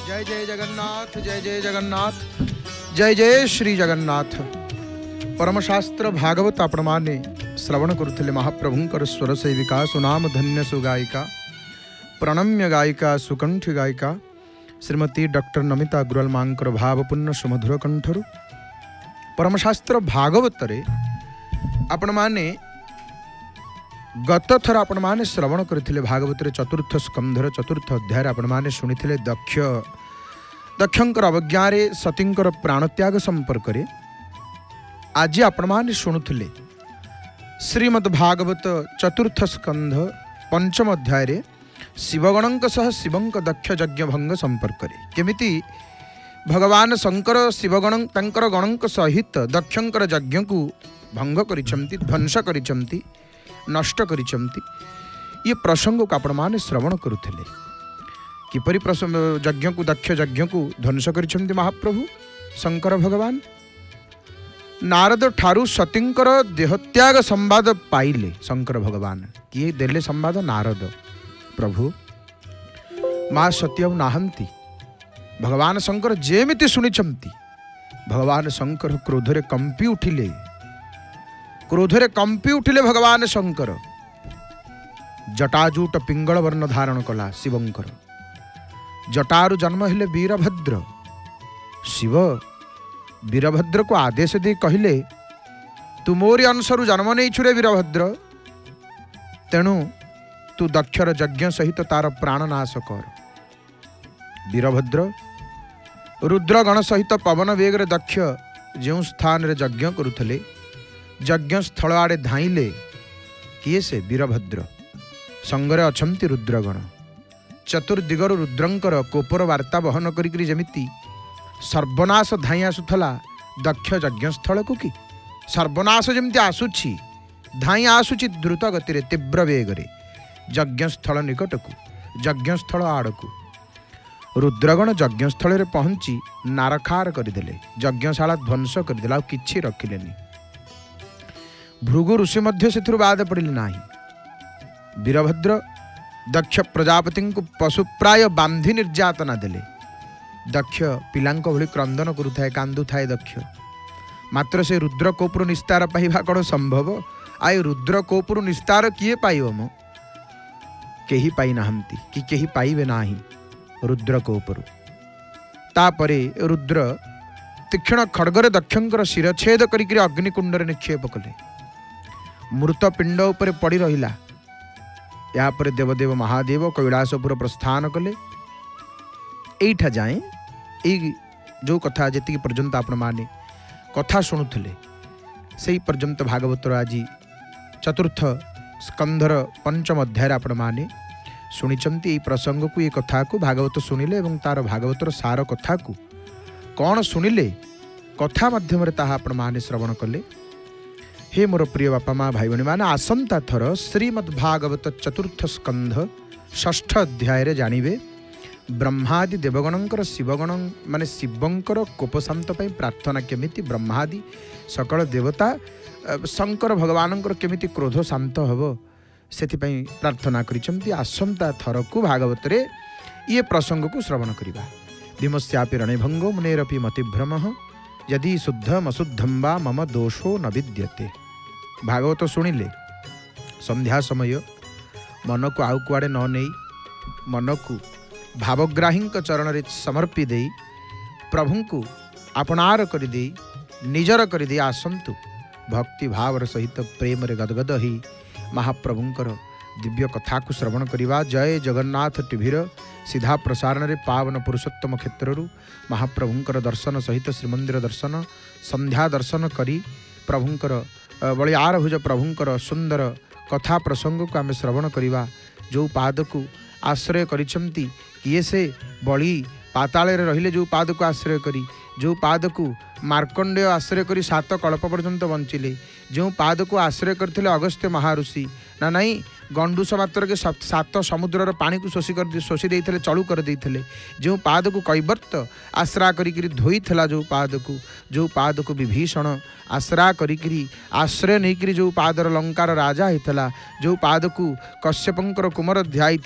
जय जय जगन्नाथ, जय जय जगन्नाथ, जय जय श्री जगन्नाथ। परमशास्त्र भागवत आपण माने श्रवण करुले महाप्रभुंकर स्वर सेविका सुनाम धन्य सुगायिका प्रणम्य गायिका सुकंठी गायिका श्रीमती डॉक्टर नमिता अग्रवाल मांकर भावपूर्ण सुमधुर कंठरु परमशास्त्र भागवत रे आपण माने गत थर आपण माने श्रवण करथिले भागवत रे चतुर्थ स्कंधर चतुर्थ अध्याय आपण माने सुनिथिले दक्षंकर अवज्ञा रे सतींकर प्राणत्याग संपर्क रे आज आपण माने शुणुथिले श्रीमद् भागवत चतुर्थ स्कंध पंचम अध्याय रे शिवगणंक सह शिवंक दक्ष यज्ञ भंग संपर्क रे केमिति भगवान शंकर शिवगण तंकर गणंक सहित दक्षंकर यज्ञ को भंग करिसंती ध्वंस करिसंती नष्ट करिसंती ये प्रसंग को आपण माने श्रवण करुथिले किपरि यज्ञ को दक्ष यज्ञ को ध्वंस करिसंती महाप्रभु शंकर भगवान नारद ठारू सतींकर देहत्याग संवाद पाइले शंकर भगवान किए देले संवाद नारद प्रभु माँ सत्य नाहंती भगवान शंकर जेमिति सुनिचंती भगवान शंकर क्रोधरे कंपी उठिले भगवान शंकर जटाजूट पिंगल वर्ण धारण कला शिवंकर जटारु जन्म हेले वीरभद्र शिव वीरभद्र को आदेश दे कहले तू मोरी अंशरु जन्म नहीं छुरे वीरभद्र तेणु तू दक्षर यज्ञ सहित तार प्राणनाश कर। वीरभद्र रुद्रगण सहित पवन वेगर दक्ष जो स्थान रे यज्ञ करुथले यज्ञ स्थल आड़े धाइले किए से वीरभद्र संगरे अछंती रुद्रगण चतुर्दिगर रुद्रंकर कोपर वार्ता बहन करी जमिति सर्वनाश धाई आसुथला दक्ष यज्ञ स्थल को कि सर्वनाश जमती आसुछि धाई आसुछि द्रुत गति तीव्र वेगरे यज्ञ स्थल निकट को यज्ञ स्थल आड़ को रुद्रगण यज्ञ स्थल पहुंची नारखार करदेले यज्ञशाला ध्वंस करदेले आ किछि रखिलेनी भृगु ऋषि मध्य से बाद पड़े ना वीरभद्र दक्ष प्रजापति को पशुप्राय बांधी निर्यातना देले दक्ष पिलांक भली क्रंदन करुथाए कांदु थाए दक्ष मात्र से रुद्र कोपुर निस्तार पाइबा कौन संभव आए रुद्र कोपुर निस्तार किए पाइब मो केही पाई नाहंती कि केही पाइबे नाही रुद्र कोपुर तापरे रुद्र तीक्षण खड्गर दक्षंकर शिरछेद करिकरी अग्निकुंड निक्षेप कले मृत पिंड उपर पड़ी रहिला या पर देवदेव महादेव कैलासपुर प्रस्थान कले एठा जाए यही जो कथा जी पर्यंत आपण माने कथा शुणुले से पर्यंत भागवतर आज चतुर्थ स्कंधर पंचम अध्याय आपण माने शुणिचंती ये प्रसंग को ये कथा को भागवत शुणिले एवं तार भागवतर सार कथा को कौन शुणिले कथा माध्यम ताहा आपण माने श्रवण कले। हे मोर प्रिय बापा माँ भाई भणी माने आसंता थर श्रीमद्भागवत चतुर्थ स्कंध षष्ठ अध्याय रे जानिबे ब्रह्मादि देवगणंकर शिवगण माने शिवंकर कोपशांत पई प्रार्थना केमिति ब्रह्मादि सकल देवता शंकर भगवानंकर केमिति क्रोध शांत हबो सेति पई प्रार्थना करिसंती आसंता थर को भागवत रे ये प्रसंग को श्रवण करिबा। धीमस्यापि रणभंगो मुनेरपि मतिभ्रमः यदि शुद्धम अशुद्धम वा मम दोषो न विद्यते। भागवत शुणिले संध्या समय मन को आउ कुआड़े न नहीं मन को भावग्राही चरण रे समर्पी दे प्रभु को आपणार कर दे निजर कर दे आसंतु भक्ति भावर सहित प्रेम रे गदगद ही महाप्रभुंकर दिव्य कथा को श्रवण करिबा। जय जगन्नाथ टीवीर सीधा प्रसारण रे पावन पुरुषोत्तम क्षेत्रु महाप्रभुंकर दर्शन सहित श्रीमंदिर दर्शन संध्या दर्शन करी प्रभुंकर बलियार भुज प्रभुंकर सुंदर कथा प्रसंग को आम श्रवण करिबा। जो पाद को आश्रय करिसंती किए से बलि पाताल रहिले जो पाद को आश्रय करी जो पाद को मार्कंडेय आश्रय करी 7 कल्प पर्यंत बंचिले जो पाद को आश्रय करथिले अगस्त्य महाऋषि ना नहीं गंडूस मात्र के 7 समुद्रर पानी को शोषी देते चलू कर देते जो पाद को कैवर्त आश्रा करी धोई जो पाद को विभीषण आश्रा करी आश्रय नहीं जो पादर लंकार राजा होता जो पाद को कश्यपंकर कुमार ध्याई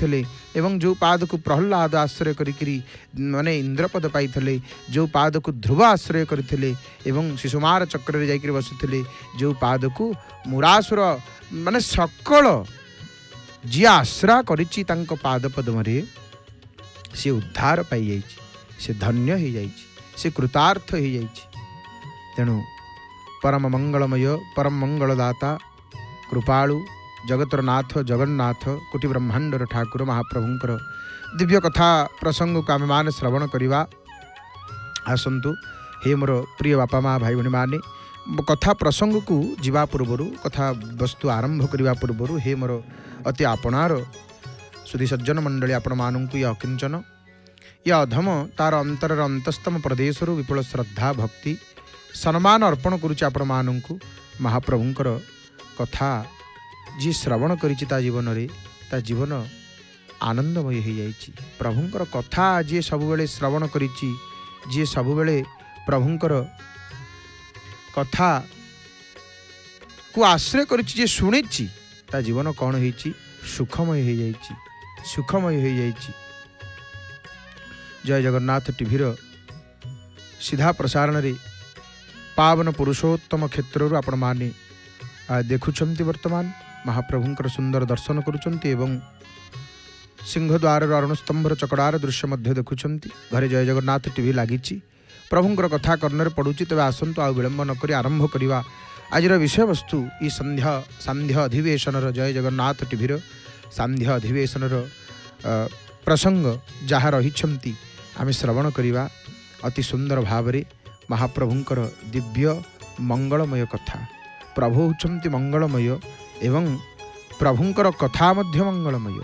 एवं जो पाद को प्रहलाद आश्रय करी माने इंद्रपद पाई जो पाद को ध्रुव आश्रय करते एवं शिशुमार चक्र जाकर बसुले जो पाद को मुरासुर माने सकल जी आश्रा करिछि तांको पाद पद्मरे से उद्धार पाई जाइछि, से धन्य हो जाइछि, से कृतार्थ हो जाइछि। तेणु परम मंगलमय परम मंगलदाता कृपालु जगतर नाथ जगन्नाथ कोटि ब्रह्मांडर ठाकुर महाप्रभुंकर दिव्य कथा प्रसंग को आम मान श्रवण करवा आसतु। हे मोर प्रिय बापा माँ भाई भणी माने कथा प्रसंग को जीवा पूर्वर कथा वस्तु आरंभ करने पूर्वर हे मोर अति आपणार सुधी सज्जन मंडली आपण मानू या अकिंचन या अधम तार अंतर अंतस्तम प्रदेश विपुल श्रद्धा भक्ति सम्मान अर्पण करुच्चे आपण मानू महाप्रभुंकर कथा जी श्रवण करिता जीवन रे ता जीवन आनंदमय हो जाइछि। प्रभुंकर कथा जी सबुबेले श्रवण करिछि जी सबुबेले प्रभुंकर कथा को आश्रय करिछि जे सुनिछि ता जीवन कौन होइछि सुखमय हो जाइछि, सुखमय हो जाइछि। जय जगन्नाथ टीवीर सीधा प्रसारण रे पावन पुरुषोत्तम क्षेत्र आपण माने देखुछंती वर्तमान महाप्रभुंकर सुंदर दर्शन करुछंती एवं सिंहद्वार अरुणस्तंभर चकड़ार दृश्य मध्य देखुछंती। घरे जय जगन्नाथ टीवी लागिछि प्रभुंकर कथा कर्णर पड़ुछि। तेबे आसंतु आ विलंब न करी आरंभ करिवा आजिर विषय वस्तु ई सांध्य अधिवेशन जय जगन्नाथ टीवीर सांध्य अधिवेशन प्रसंग जहाँ रही आम श्रवण करवा अति सुंदर भावरे महाप्रभुंकर दिव्य मंगलमय कथा। प्रभु होचंती मंगलमय एवं प्रभुंकर कथा मध्य मंगलमय।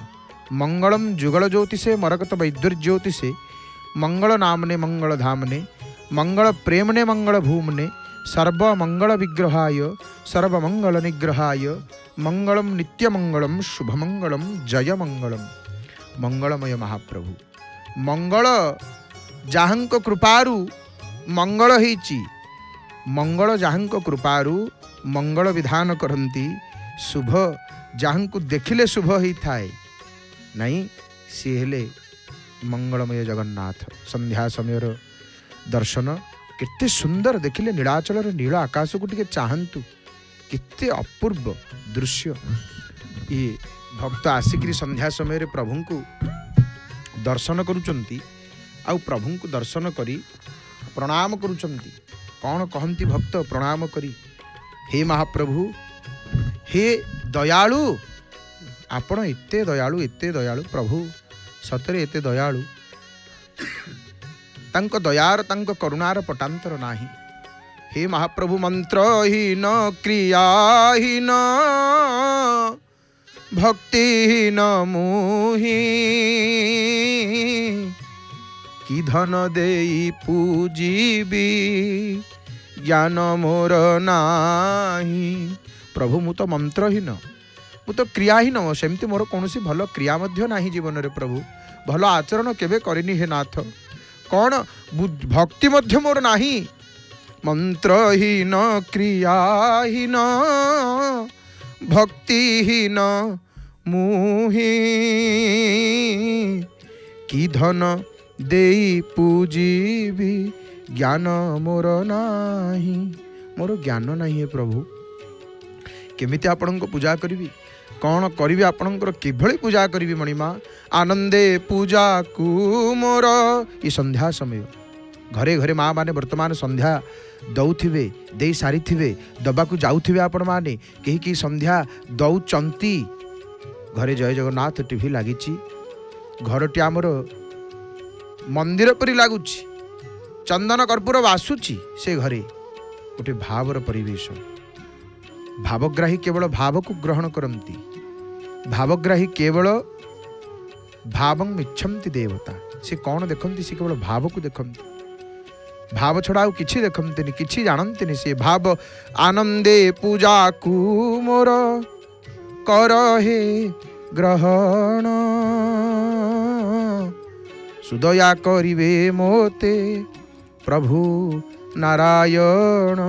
मंगलम जुगल ज्योतिषे मरकत वैद्युर्ज्योतिषे मंगल नामने मंगल धामने मंगल प्रेमने मंगल भूमने सर्वमंगल विग्रहाय सर्वमंगल निग्रहाय मंगलम नित्यमंगलम शुभमंगलम जय मंगलम। मंगलमय महाप्रभु मंगल जाहंक कृपारु मंगल होइछि, मंगल जाहंक कृपारु मंगल विधान करंती शुभ जाहंकु देखिले शुभ ही थाए नहीं सी हेले मंगलमय जगन्नाथ। संध्या समय दर्शन केते सुंदर देखिले नीलाचल नील आकाश को टिके चाहंतु केते अपूर्व दृश्य। ये भक्त आसिक संध्या समय प्रभु को दर्शन करुचंती आउ प्रभु को दर्शन करी प्रणाम करुचंती। कौन कहंती भक्त प्रणाम करी हे महाप्रभु हे दयालु आपण एते दयालु प्रभु सतरे एते दयालु तांको दयार तांको करुणार पटांतर नाही। हे महाप्रभु मंत्रहीन क्रियाहीन भक्तिहीन मुहि कि धन देई पूजीबी ज्ञान मोर नाही। प्रभु मु तो मंत्रहीन मु तो क्रियाहीन सेमती मोर कौन सी भल क्रिया मध्य नाही जीवन रे प्रभु भल आचरण केबे करिनी हे नाथ कौन भक्ति मध्य मोर नाही। मंत्रहीन क्रियाहीन भक्तिहीन मुहि कि धन देई पूजीबी ज्ञान मोर नाही। मोर ज्ञान नाही है प्रभु केमिति आपन को पूजा करिवि कौन करिवि आपनकर किभଳି पूजा करिवि मणिमा आनंदे पूजा कु मोर। ई संध्या समय घरे घरे माँ माने वर्तमान संध्या दौथिबे दे सारी थिबे दबाकू जाउथिबे आपण माने केही की संध्या दौचंती। घरे जय जगन्नाथ टीवी लागिछि घरटी आमर मंदिर परि लागुछि चंदन कर्पूर बासुछि से घरे गोटे भावर परिवेश। भावग्राही केवल भाव को ग्रहण करती भावग्राही केवल भावं इच्छन्ति देवता। से कौन देखती से केवल भाव को देखती भाव छड़ा आउ किछि देखंतिनि किछि जानंतिनि से भाव आनंदे पूजा कु मोर कर हे ग्रहण सुदया करिवे मोते प्रभु नारायण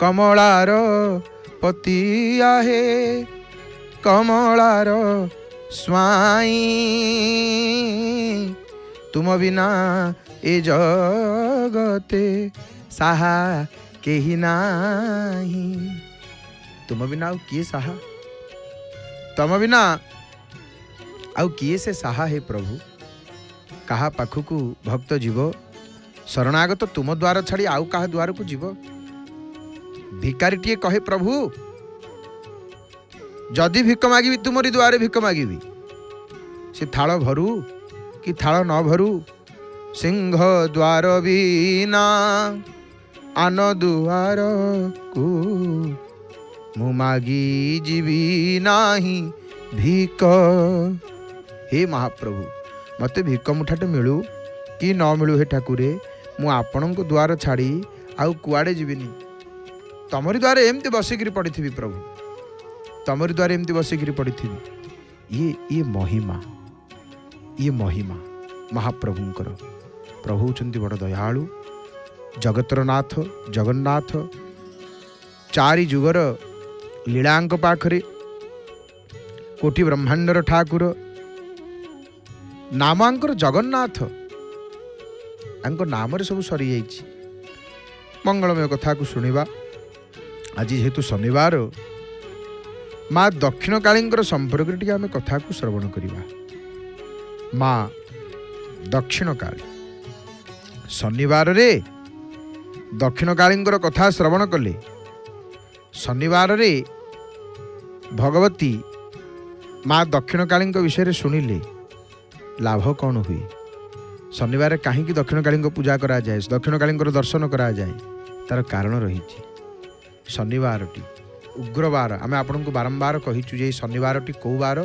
कमलार पति आहे कमलार स्वाई तुम बिना ए जगते साहा केही नाही तुम बिना आउ किए साहा तम बिना आउ किए से साहा हे प्रभु कहा पाखकू भक्त जीव शरणागत तुम द्वार छाड़ी आउ कहा द्वार को जीव भिकारीटिए कहे प्रभु जदि भिक मागिबी तुमरी द्वारे भिक मागिबी से थाल भरू कि थाल न भरू सिंह द्वार बिना आन दुआर को मु मागी जीवी नाही भिक हे महाप्रभु मते भिक मुठाटे मिलू कि न मिलू हे ठाकुरे मु आपण को द्वार छाड़ी आउ कुआड़े जीविनी तमरी द्वारे एमती बसिकी पड़ी प्रभु तमरी द्वारे एमती बसिकी पड़ी ये महिमा महाप्रभुंकर प्रभु होचंती बड़ दयालु जगतर नाथ जगन्नाथ चारि जुगर लीलांक पाखरे कोटि ब्रह्मांडर ठाकुर नामांकर जगन्नाथ नाम सब सरी जाइछि मंगलमय कथा को सुनिबा आज जेहेतु शनिवार माँ दक्षिण काली संपर्क टी आम कथा को श्रवण करिबा माँ दक्षिण काली शनिवार रे दक्षिण काली कथा श्रवण कले शनिवार रे भगवती माँ दक्षिण काली विषय शुणिले लाभ कौन हुए शनिवार कहीं दक्षिण काली पूजा करा जाए दक्षिण काली दर्शन करा जाए तार कारण रही शनिवारटी उग्रवार आम आपण को बारंबार कहीचु जे शनिवारटी कौ बार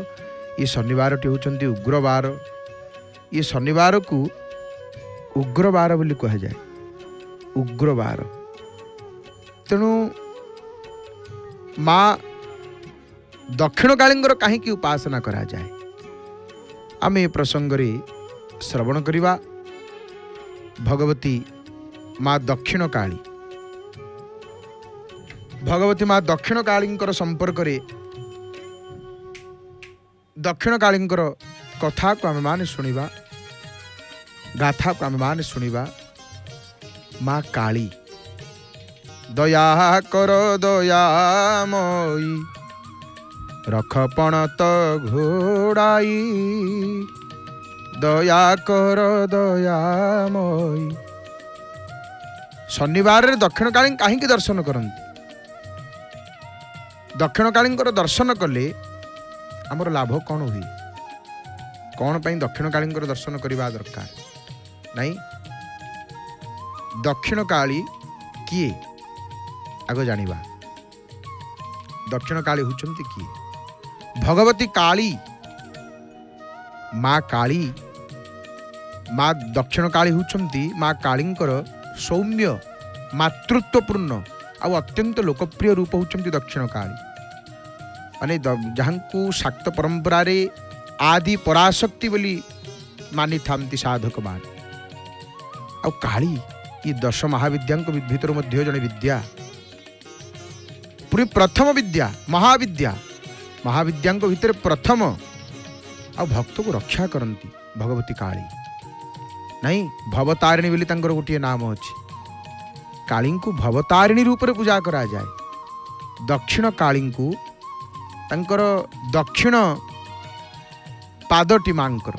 ये शनिवारटी होचंती उग्रवार ये शनिवार को उग्रवार बोली कह जाए उग्रवार तेणु माँ दक्षिण काली कहीं उपासना करा जाए आम ए प्रसंग रे श्रवण करिबा भगवती माँ दक्षिण काली भगवती माँ दक्षिण काली संपर्क रे दक्षिण काली कथा को आम माने शुणिबा गाथा को आम माने शुणिबा माँ काली दया कर दयामयी रख पणत घोड़ाई दया कर दयामयी शनिवार रे दक्षिण काली कहीं दर्शन करती दक्षिण काली दर्शन कले आमर लाभ कौन हुए कौन पाई दक्षिण काली दर्शन करवा दरकार नहीं दक्षिण काली किए आग जानिबा दक्षिण काली होचंती किए भगवती काली माँ काली माँ दक्षिण काली होचंती माँ कालींकर सौम्य मातृत्वपूर्ण आ अत्यंत लोकप्रिय रूप होचंती दक्षिण काली माने जहाँ को शाक्त परंपरा रे आदि पराशक्ति बोली मानी थामती साधक मान आ काली ये 10 महाविद्या भीतर मध्य जड़े विद्या पूरी प्रथम विद्या महाविद्या भीतर प्रथम आ भक्त को रक्षा करती भगवती काली नहीं भवतारिणी बोली तांकर गोटे नाम अच्छी काली को भवतारिणी रूप में पूजा करा जाए दक्षिण काली को तांकर दक्षिण पादटी मांकर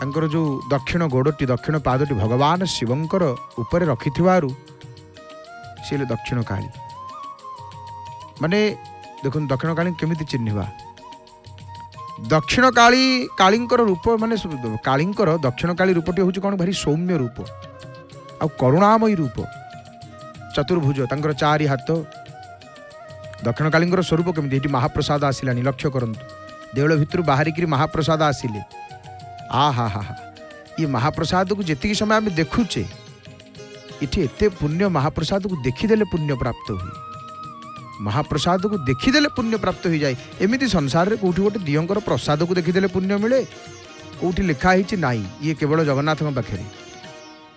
तांकर जो दक्षिण गोड़टी दक्षिण पादटी भगवान शिवंकर ऊपर रखिथिवारु से दक्षिण काली माने देखो दक्षिण काली केमिति चिन्हिबा दक्षिण काली कालींकर रूप माने कालींकर दक्षिण काली रूपटी होची कोन भारी सौम्य रूप आ करुणामयी रूप चतुर्भुज तांकर 4 हाथ दक्षिण कालींकर स्वरूप केमिति महाप्रसाद आसिलानी लक्ष्य करंतु देवल भितर बाहरिकी महाप्रसाद आसिले आ हा हा ये महाप्रसाद को जेतिकी समय आम देखुचे इठी एते पुण्य महाप्रसाद को देखीदेले पुण्य प्राप्त हुए महाप्रसाद को देखीदेले पुण्य प्राप्त हो जाए। एमती संसार में कौटी गोटे दियंकर प्रसाद को देखीदेले पुण्य मिले कौटी लिखा ही नाई। ये केवल जगन्नाथ पाखे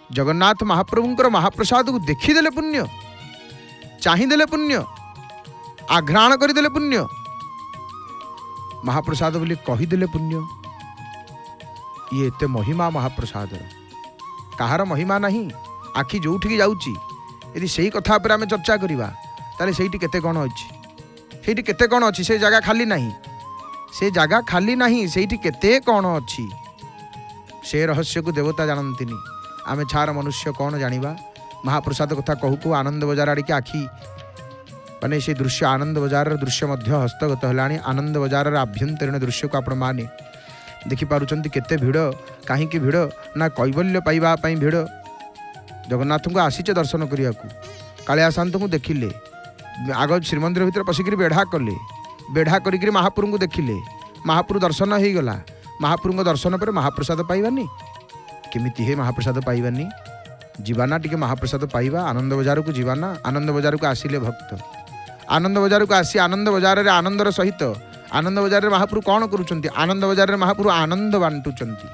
जगन्नाथ महाप्रभुंकर महाप्रसाद को देखीदेले पुण्य, चाहिदेले पुण्य, आघ्राण करदेले पुण्य, महाप्रसाद बोली कहीदेले पुण्य। ये एते महिमा महाप्रसाद कहार महिमा नहीं। आखि जोठिक जाऊँगी यदि से कथा पर आम चर्चा करवा ताले सेठी केते कौन अच्छी, सेठी केते कौन अच्छी, से जगह खाली नहीं, से जगह खाली नहीं, सेठी केते कौन अच्छी। से रहस्य को देवता जानती आमे छार मनुष्य कौन जानिबा। महाप्रसाद कथा कहू को आनंद बजार आड़ के आखि माने से दृश्य आनंद बजार दृश्य मध्य हस्तगत है। आनंद बजार आभ्यंतरीण दृश्य को आपण माने देखिपुंट केते भिड़, कहीं भिड़ ना कैवल्य पाइबा भिड़। जगन्नाथ को आसीचे दर्शन करने को, कालिया शांत को देखिले, आग श्रीमंदिर भितर पशिक बेढ़ा कले, बेढ़ा करी महाप्रभु को देखिले, महाप्रभु दर्शन हो गला। महाप्रभु दर्शन पर महाप्रसाद पाइबानी केमिति हे महाप्रसाद पाइबानी। जीवाना टिके महाप्रसाद पाइबा, आनंद बजार को जीवाना। आनंद बजार को आसिले भक्त, आनंद बजार को आसी आनंद बजार रे आनंदर सहित आनंद बजार रे महाप्रभु कौन करुछंती, आनंद बजार रे महाप्रभु आनंद बांटुचंती।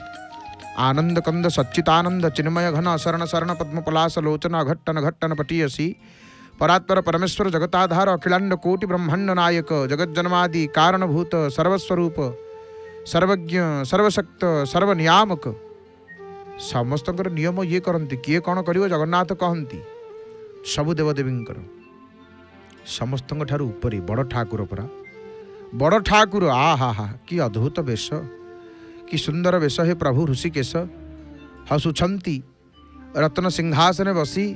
आनंद कंद सच्चितानंद चिन्मय घन शरण शरण पद्म पलास लोचन अघट्टन घट्टन पटीयसी परात्पर परमेश्वर जगताधार अखिलांड कोटि ब्रह्मांड नायक जगज्जन्मादि कारणभूत सर्वस्वरूप सर्वज्ञ सर्वशक्त सर्वनियामक। समस्त नियम ये करती, किए कौन कर जगन्नाथ कहती। सबु देवदेवींकर समस्त उपरे बड़ ठाकुर परा, बड़ ठाकुर। आ हा हा कि अद्भुत वेश, कि सुंदर वेश हे प्रभु ऋषिकेश। हसुछंती रत्न सिंहासन बसी,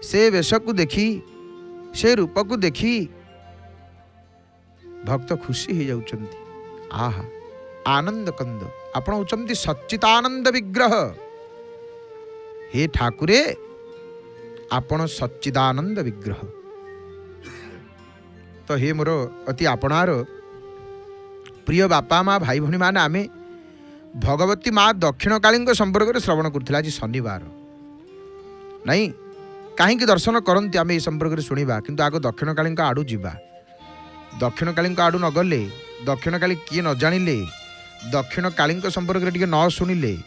से वेश को देखी, से रूप को देखी भक्त खुशी हो जाउछंती। आहा आनंद कंद आपण होचंती सच्चिदानंद विग्रह। हे ठाकुरे आपण सच्चिदानंद विग्रह। तो हे मोर अति आपणार प्रिय बापा माँ भाई भणी माने आमे भगवती माँ दक्षिण काली संपर्क में श्रवण करथिला। आज शनिवार नहीं कहीं दर्शन करती आम ये संपर्क में शुणा, किंतु आग दक्षिण काली आड़ू जावा। दक्षिण काली आड़ू न गले, दक्षिण काली किए न जानिले, दक्षिण काली संपर्क में टिके न शुणिले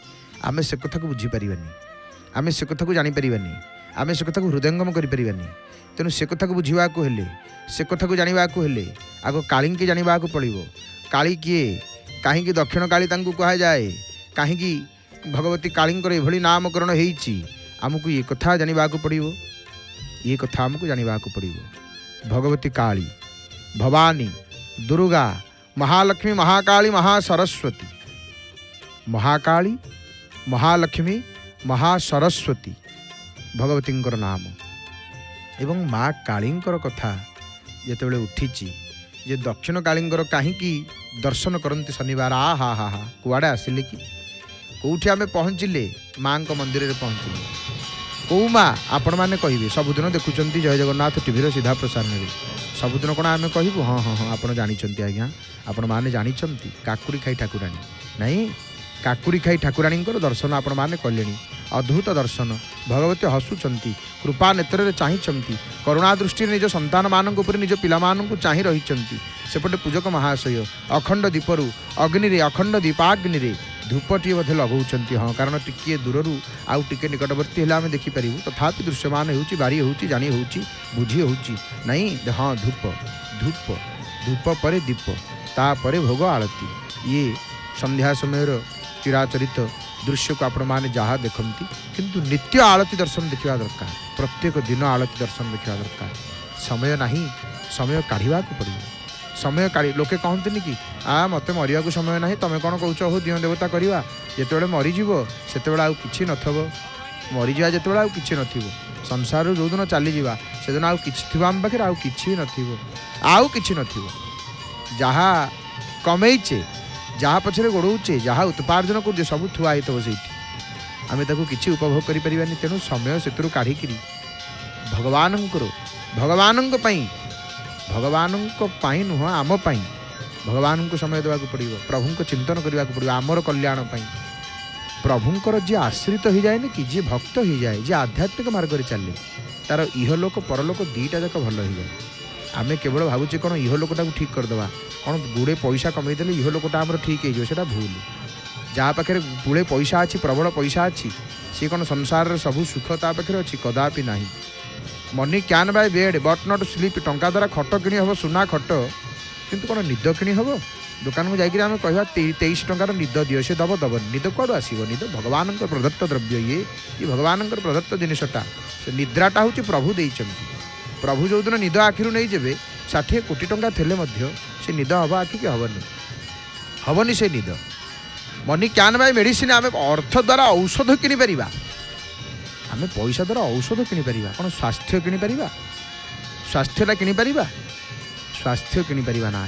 आम से कथा को बुझीपारानी, आम से कथा को जानीपारानी, आम से कथा को हृदयंगम करें। तेणु से कथा को बुझा हेले, से कथा को जाना हेले आग काली की जाना पड़ो। काली किए, कहीं दक्षिण काली कह जाए, कहीं भगवती कालींकर एभली नामकरण होईची, आमको ये कथा जाना पड़ो। ये कथा आमको जाना पड़ो। भगवती काली, भवानी, दुर्गा, महालक्ष्मी, महाकाली, महासरस्वती, महाकाली, महालक्ष्मी, महासरस्वती भगवतींकर नाम। एवं माँ कालींकर कथा जितेबाला उठी जे दक्षिण कालींकर कहीं दर्शन करते शनिवार। आ हा हा हा कुआड़े आसिले कि कौटी आम पहुँचले, माँ मंदिर में पहुँचले। कौ माँ आपण मैंने कहे सबुदिन देखुं जय जगन्नाथ टीवी सीधा प्रसारण में, सबुदिन कौन आम कहूँ हाँ हाँ हाँ आप जानते आज्ञा, आपण मैंने जानते काकुड़ी खाई ठाकुराणी नहीं, काकुड़ी खाई ठाकुराणी दर्शन आपण मैंने कले। अद्भुत दर्शन, भगवती हसुचंती, कृपा नेत्र चाहिंती, करुणा दृष्टि निज संतान मानक उपर निज पिला मानक चाहि रही। सेपटे पूजक महाशय अखंड दीपरू अग्नि अखंड दीपाग्नि धूपटी लगौंट। हाँ कारण टिके दूर आउ टिके निकटवर्ती है देखिपर, तथापि दृश्यमान हो बारी हो जानी हो बुझी हो नहीं। हाँ धूप धूप धूप पर दीप तापर भोग आरती, ये संध्या समय चिराचरित दृश्य को आपण मैंने जहाँ देखती, किंतु नित्य आलती दर्शन देखा दरकार, प्रत्येक दिन आलती दर्शन देखा दरकार। समय नहीं, समय काढ़ा पड़ो, समय काढ़ी। लोके कहते कि मत मरिया को समय ना, तुम कौन कौच हो दिव देवता करवा, जिते मरीज से आउ कि नथब, मरीजा जिते आउ कि नथो, संसार जो दिन चलीजा से दिन आउ कि आम पाखे आउ कि नथो, जहाँ कमेचे जहाँ पछरे गोड़ौचे जहाँ उत्पार्जन कर सब थुआ हो से आम कि उपभोग करें। तेणु समय से काढ़िकी भगवान भगवान नुह आम भगवान को समय देवाक पड़ो, प्रभु को चिंतन करने को पड़ो आमर कल्याण। प्रभुंकर जी आश्रित हो जाए कि जी भक्त हो जाए, जी आध्यात्मिक मार्ग चले, तार इहलोक परलोक दीटा जाक भल हो जाए। आमे केवल भावुचे कौन इह लोकटा को ठीक करदे कौन गुड़े पैसा कमईदेले इह लोकटा आमर ठीक हो भूल जहाँ पाखे गुड़े पैसा अच्छी प्रबल पैसा अच्छी सी कौन संसार सब सुख ता पाखे अच्छी कदापि ना money can buy bed but not sleep टंका द्वारा खट कि हम सुना खट किंतु कौन निद कि हम दुकान को जाकर आम कह 23 टंकार निद दियो से दब दबन निद कौन आसो निद भगवान प्रदत्त द्रव्य ये भगवान प्रदत्त जिनटा से निद्राटा हूँ प्रभु देते प्रभु जो दिन निद आखिर नहीं जे 60 कोटी टंका थे से निद हम आखि कि हेनी से निद मनी क्यान बाय मेडिसिन आम अर्थ द्वारा औषध किनीपर आम पैसा द्वारा औषध किनीपर कौन स्वास्थ्य किनीपर स्वास्थ्यटा किनीपर स्वास्थ्य किनीपर ना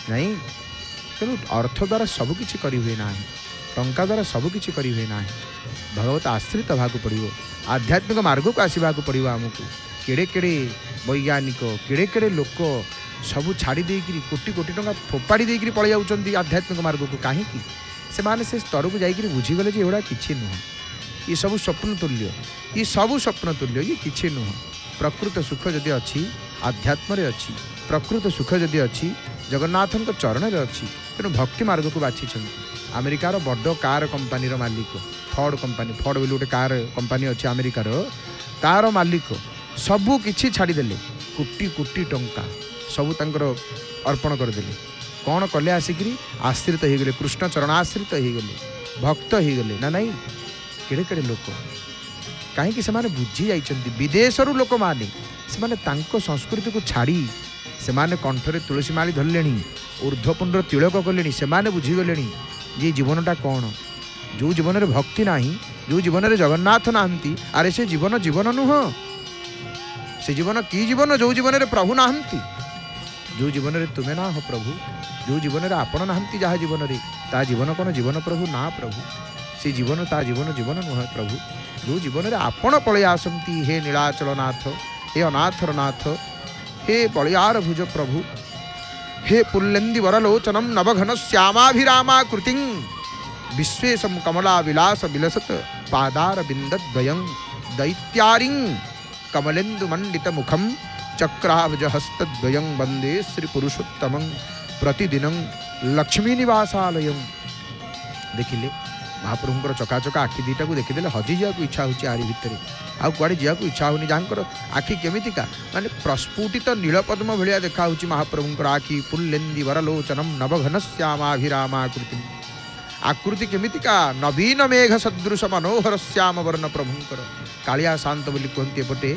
नहीं तेणु अर्थ द्वारा सबकि करें ना टंका द्वारा सबकि करें ना भगवत आश्रित होगा पड़ो आध्यात्मिक मार्ग को आसवाक पड़ो आमको केड़े केड़े वैज्ञानिक केड़े केड़े लोक सब छाड़ी देकर कोटी कोटी टंका फोपाड़ी देकर पलि जाऊँच आध्यात्मिक मार्ग को कहीं से माने से स्तर को जाकर बुझीगले एगुड़ा कि नुह ये सब स्वप्न तुल्य ये सब स्वप्न तुल्य ये किसी नुह प्रकृत सुख जदि अच्छी आध्यात्म अच्छी प्रकृत सुख जदि अच्छी जगन्नाथ चरण में अच्छी तेणु भक्ति मार्ग को बाछी अमेरिकार बड़ कार कंपानी मालिक फॉर्ड कंपानी फॉर्ड बोली गोटे कार कंपानी अच्छी अमेरिकार तार मालिक सबू किछि छाड़ीदेले कोटी कोटी टंका सबू तांकर अर्पण करदेले कौन कले आसिकी आश्रित हो गले कृष्ण चरण आश्रित हो गले भक्त हो गले ना नहीं केड़े केड़े लोक कहीं से बुझी जाइछन्ति विदेश लोक माने संस्कृति को छाड़ी से कंठरे तुलसी माली धरले ऊर्ध्वपुंड तिलक कले से बुझीगले ये जीवनटा कौन जो जीवन में भक्ति ना जो जीवन में जगन्नाथ नहांती अरे से जीवन जीवन नुह से जीवन की जीवन जो जीवन में प्रभु नहांती जो जीवन में तुम्हें ना हो प्रभु जो जीवन में आपण नहांती जहाँ जीवन में ता जीवन कौन जीवन प्रभु ना प्रभु से जीवन ता जीवन जीवन नुह प्रभु जो जीवन में आपण पलि आसती हे नीलाचल नाथ हे अनाथर नाथ हे बलियार भुज प्रभु हे पुल्लेन्दि वरलोचनम नवघन श्यामाभिरामा कृतिं विश्वेशम कमला विलास विलसत पादार बिंदद्वयं दैत्यारिं कमलेन्दु मंडित मुखम चक्राभुज हस्तद्वयं वंदे श्री पुरुषोत्तमं प्रतिदिनं लक्ष्मी निवासालयं देखिले महाप्रभुंर चकाचका आखि दीटा को देखीदे हजि जावाक इच्छा होची आरी भितर आउ कुआड़े जावाक इच्छा होनी जहाँकर आखि केमितिका माने प्रस्फुटित नीलपद्म भलिया देखा होची महाप्रभुंर आखि पुल्लेन्दि वरलोचनम नवघन श्यामाभिरामाकृति आकृति केमितिका नवीन मेघ सदृश मनोहर श्याम वर्ण प्रभुंकर कालिया शांत बोली कहते एपटे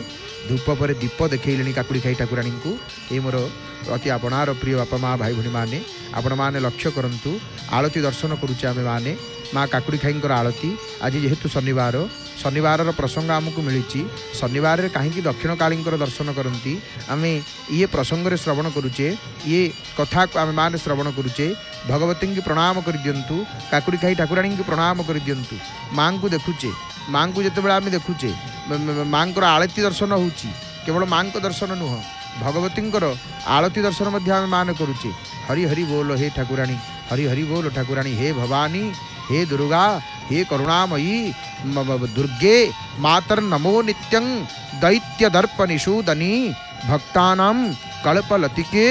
धूप पर दीप देखैले काकुड़ी खाई ठाकुराणी को ये मोर अति आपणार प्रिय बापा माँ भाई भणी मैंने आपण मैंने लक्ष्य करंतु आलती दर्शन करुचे आमे माने माँ काकुड़ी खाई आलती आज जेहेतु शनिवार शनिवार प्रसंग आमको मिली शनिवार कहीं दक्षिण काली दर्शन करती आम ये प्रसंग श्रवण करुचे ये कथा को आम मैंने श्रवण करुचे भगवती की प्रणाम कर दिंतु काकुड़ी खाई ठाकुराणी की प्रणाम कर दिंतु माँ को देखुचे माँ को जिते आम देखुचे माँ आलती दर्शन हो केवल माँ दर्शन नुह भगवती आलती दर्शन आम मान करुचे हरि हरि बोल हे ठाकुराणी हरि हरि बोल ठाकुराणी हे भवानी हे दुर्गा हे करुणामयी दुर्गे मातर नमो नित्यं दैत्य दर्पनिषूदनी भक्तानां कल्पलतिके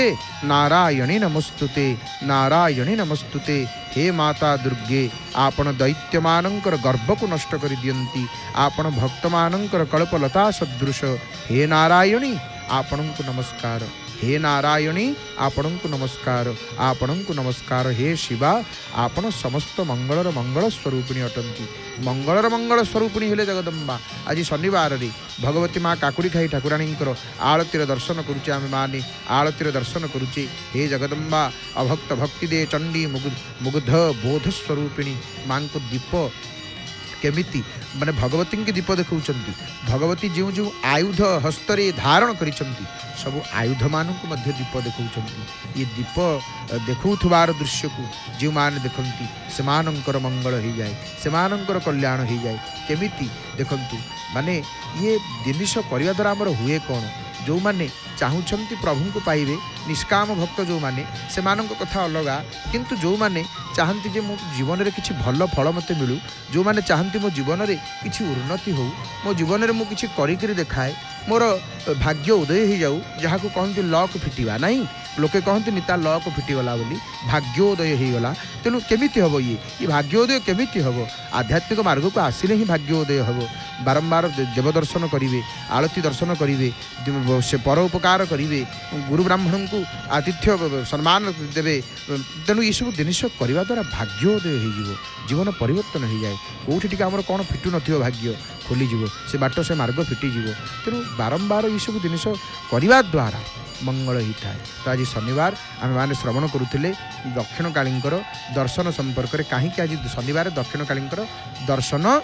नारायणी नमस्तुते नारायणी नमस्तुते हे माता दुर्गे आपण दैत्यमानंकर गर्भ को नष्ट कर दियंती आपण भक्तमानंकर कल्पलता सदृश हे नारायणी आपण को नमस्कार हे नारायणी आपण को नमस्कार हे शिवा आपण समस्त मंगलर मंगल स्वरूपिणी अटंती मंगलर मंगल स्वरूपिणी हेले जगदम्बा आज शनिवार रे भगवती माँ काकुड़ी खाई ठाकुराणी आलतीर दर्शन करुचे आम माने आलतीर दर्शन करुचे हे जगदम्बा अभक्त भक्ति दे चंडी मुग्ध बोध स्वरूपिणी माँ को दीप केमिति माने भगवती की दीप देखौचंती भगवती जो जो आयुध हस्तरे धारण करिसंती सब आयुध मानक मध्य दीप देखौचंती ये दीप देखौथबार दृश्य को जो मान देखंती सेमानंकर मंगल हो जाए सेमानंकर कल्याण हो जाए केमिति देखंतु माने ये जिनिष करने द्वारा आमर हुए कौन जो माने चाहूँगी प्रभु को पाइबे निष्काम भक्त जो माने से कथा अलगा किंतु जो माने चाहती जे मो जीवन में किसी भल फल मत मिलू, जो मैंने चाहती मो जीवन में किसी उन्नति हो, मो जीवन में मुझे करी देखाए, मोर भाग्य उदय हो जाऊ, जहाँ को कहते लक फिटिवा नहीं, लोके कहते ता लक फिटिगला बोली, भाग्योदय होगला। तेणु केमी हम ये भाग्योदय केमी हम, आध्यात्मिक मार्ग को आसिले ही भाग्योदय हम। बारंबार देव दर्शन करेंगे, आलती दर्शन करेंगे, से परोपकार करेंगे, गुरु ब्राह्मण को आतिथ्य सम्मान देवे। तेणु ये सब जिनिस करने द्वारा भाग्योदय हो, जीवन परिवर्तन हो जाए। कौटी टी आम कौन फिटू न भाग्य खोलीज, से बाट से मार्ग फिटिज। तेणु बारंबार ये सब जिनिस करने द्वारा मंगल होता है। तो आज शनिवार आम मैंने श्रवण करुले दक्षिण काली दर्शन संपर्क में, कहीं आज शनिवार दक्षिण काली दर्शन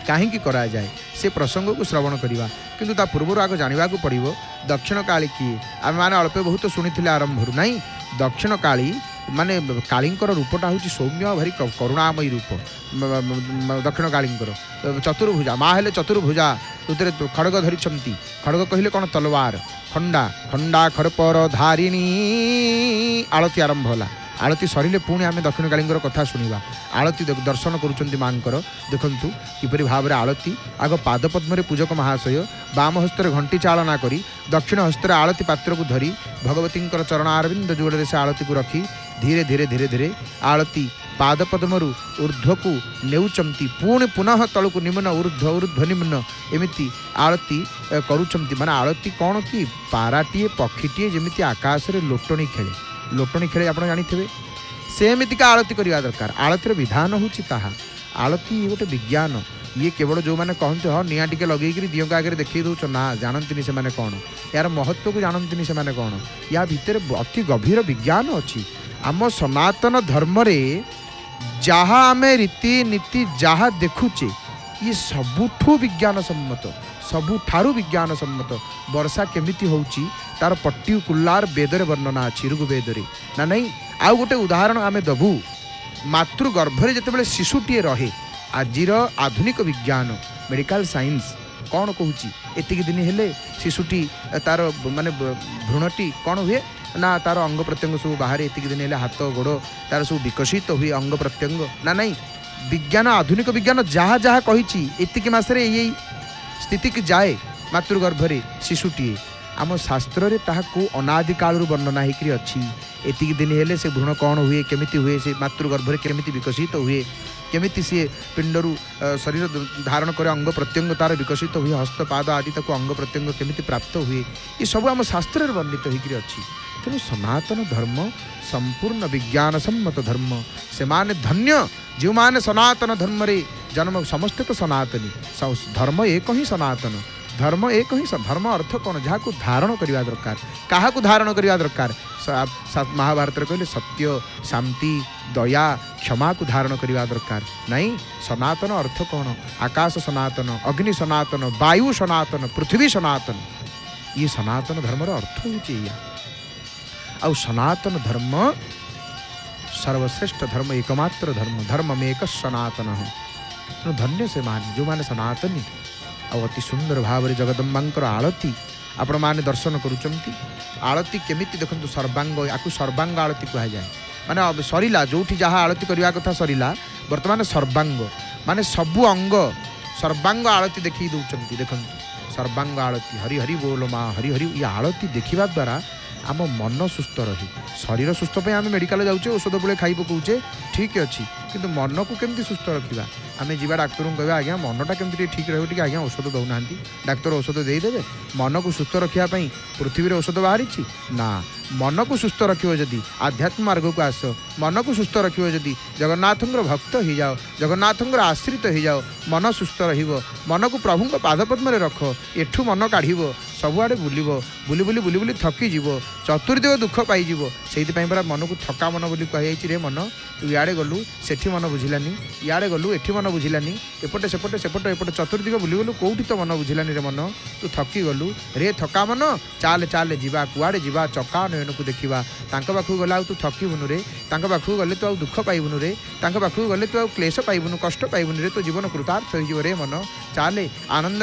कहीं करा जाए से प्रसंग को श्रवण करवा। किंतु ता पूर्व आग जानवा पड़ो दक्षिण काली किए। आम मैंने अल्प बहुत शुणी आरंभ नहीं, दक्षिण काली माने कालींकर रूपटा हूँ सौम्य भारी करुणामयी रूप। दक्षिण कालींकर चतुर्भुजा, माँ हेले चतुर्भुजा, उतरे खड़ग धरी, खड़ग कहले कौन तलवार, खंडा खंडा खरपर धारिणी। आलती आरंभ होला, आलती सरिले पुणी आम दक्षिण काली कथा शुणा। आलती दर्शन करुँच माँकर देखु किपरि भाव में आलती। आग पाद पद्म पूजक महाशय बाम हस्तर घंटी चालना करी, दक्षिण हस्तर आलती पात्र को धरी भगवती चरण अरविंद जोड़े से आलती को रखी धीरे धीरे धीरे धीरे आलती पाद पद्मरु ऊर्ध्व को नेउचंती, पुणी पुनः तल को निम्न ऊर्ध्व ऊर्ध्व निम्न एमती आलती करुचंती। माने आलती कौन कि पाराटीए पक्षीटीए जमी आकाश में लोटणी खेले, लोटणी खेले आप जानी सेमतिका आलती करवा दरकार। आलतीर विधान हूँ आलती गोटे विज्ञान। ये केवल जो मैंने कहते हाँ निआ टिके लगे दियों आगे देखी दौच ना, जानती से कौन यार महत्व को जानती से कौन, या भितर अति गभीर विज्ञान अच्छी। आम सनातन धर्म रे जहाँ आम रीति नीति जहाँ देखुचे ये सबुठू विज्ञान सम्मत, सबुठारु विज्ञान सम्मत। वर्षा केमिति होउची तार पर्टिकुलार वेदरे वर्णना अच्छी, ऋग्वेदरे ना नहीं। आउ गोटे उदाहरण आम दबू, मातृगर्भरे जितेबाला शिशुटीए रहे, आजिर आधुनिक विज्ञान मेडिकल साइंस कौन कहूँ एतिक दिन हेले शिशुटी तार माने भ्रूणटी कौन हुए ना, तार अंग प्रत्यंग सब बाहर एतिक दिन हेले हाथ गोड़ तार सब विकसित हुए अंग प्रत्यंग ना नहीं। विज्ञान आधुनिक विज्ञान जहाँ जहाँ कही एतिक मसरे यही स्थिति की जाए मातृगर्भरे शिशुटीए। आम शास्त्र रे ताहाकू अनादि कालरू वर्णना होकर अच्छी। एतिक दिन हेले से भ्रूण कौन हुए, केमिति हुए, से मातृगर्भरे केमिति विकसित हुए, केमिति सी पिंडरू शरीर धारण करे, अंग प्रत्यंग तार विकसित हुए, हस्तपाद आदि तक अंग प्रत्यंग केमिति प्राप्त हुए, ये सब आम शास्त्र वर्णित होकर अच्छी। तेणु सनातन धर्म संपूर्ण विज्ञान सम्मत धर्म। से माने धन्य जो माने सनातन धर्म रे जन्म, समस्त तो सनातनी। धर्म एक ही सनातन, धर्म एक ही। धर्म अर्थ कौन, जहाँ को धारण करवा दरकार, क्या धारण करवा दरकार। महाभारत कहले सत्य शांति दया क्षमा को धारण करवा दरकार नहीं। सनातन अर्थ कौन, आकाश सनातन, अग्नि सनातन, वायु सनातन, पृथ्वी सनातन। ये सनातन धर्म अर्थ हो। आउ सनातन धर्म सर्वश्रेष्ठ धर्म, एकमात्र धर्म, धर्म में एक सनातन हो। धन्य से मान जो माने सनातनी। अति सुंदर भाव में जगदम्बांकर आलती आपण माने दर्शन करुचंती। आलती केमिति देखंतु सर्वांग, याकू सर्वांग आलती कहा जाए। माने सरिला जोठी जहाँ आलती करवा कथा सरिला, वर्तमान सर्वांग माने सबु अंग सर्वांग आलती देखी दौरान। देखंतु सर्वांग आलती, हरि हरि बोल माँ हरि हरि। ये आलती देखा द्वारा आम मन सुस्थ रही। शरीर सुस्थ पे आम मेडिकल जाऊे, औषध बुले खाई पकाउे, ठीक अच्छी, किंतु मन को केमती सुस्थ रखा। आम जा डाक्तर को कह आज्ञा मनटा केमती ठीक रही, आज्ञा औषध दौना, डाक्तर औषध देदेवे। मन को सुस्थ रखापी पृथ्वी में औषध बाहरी ना। मन को सुस्थ रखियो जदि आध्यात्म मार्ग को आस, मन को सुस्थ रखियो जदि जगन्नाथंकर भक्त हो जाओ, जगन्नाथंकर आश्रित हो जाओ, मन सुस्थ रहिबो। मन को प्रभु पादपद्म रख, एठू मन काढ़ सबुआड़े बुलिब, बुली बुली बुली बुली थकी जीव, चतुर्दिग दुख पाइज। से परा मन को थका मन बोली कही रे मन तू इे गलु सेठी मन बुझिलानी, इे गलु एठी मन बुझिलानी, एपटे सेपटे सेपटे एपटे चतुर्दिग बुली गलु कौटी तो मन बुझिलानी रे मन, तू थकी गलु रे थका मन, चाले चाले जीवा कुआड़े जीवा चका नयन को देखा। पाखु गला तू थकीबुनु रे, पाखु गले तू दुख पाइबुनु रे, पाखु गले तू क्लेश पाइबुनु, कष्ट पाइबुनु रे, तो जीवन कृतार्थ हो रे मन। चाले आनंद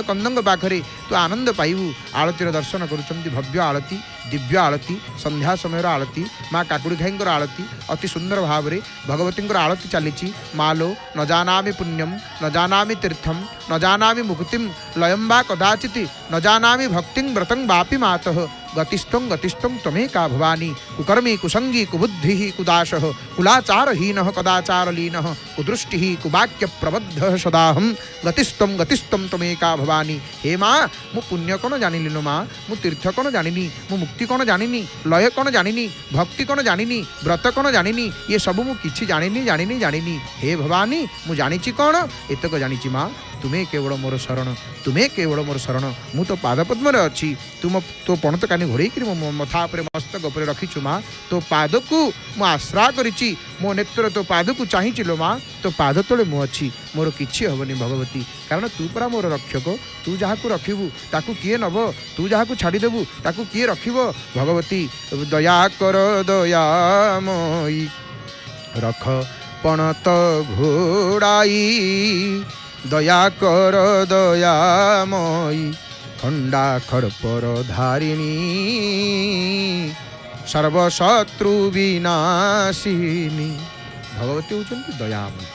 कंदंग पाखरे तू आनंद पाइबू। आलतीर दर्शन करुचंती, भव्य आलती दिव्य आळती संध्या समय आळती माँ काकुड़ी खाई आळती अति सुंदर भाव में भगवती आळती चली मालो न जानामि पुण्यम न जानामि तीर्थम न जानामि मुक्तिम लयम वा कदाचित न जानामि भक्तिं व्रतं वापि मातः गतिस्थं गतिस्थं त्वमेका भवानी कुकर्मी कुसंगी कुबुद्धि कुदाशः कुलाचारहीन कदाचारलीन कुदृष्टि कुवाक्य प्रबद्ध सदाहम गतिस्थं गतिस्थं त्वमेका भवानी। हे माँ मु पुण्य कौन जानिली नो माँ मु तीर्थ कौन जानिनी मु मुक्ति कौन जानिनी लय कौन जानिनी भक्ति कौन जानिनी व्रत कौन जानिनी ये सब मु किछि जानिनी जानिनी जानिनी। हे भवानी मु जानिछि कौन एतक जानिछि माँ तुम्हें केवल मोर शरण तुम्हें केवल मोर शरण मु तो पादपद्म अच्छी तुम तो पणत कानी घोड़े मो मथा पर मस्तक उपर रखीचु माँ तो पाद को मु आश्रा करिछि मो नेत्र तो पाद को चाहिए लो माँ तो पाद तले मु अच्छी मोर किछि हबनी भगवती कारण तू परा मोर रक्षक तू जहाँ को रखिबू ताकू किए नब तू जहाँ को छाड़देबू ताकू किए रखिब भगवती दया कर दयामयी रख पणत घोड़ाई दया कर दयामयी खंडा खड़पर धारिणी सर्वशत्रु विनाशिनी भगवती होचंती दयामयी।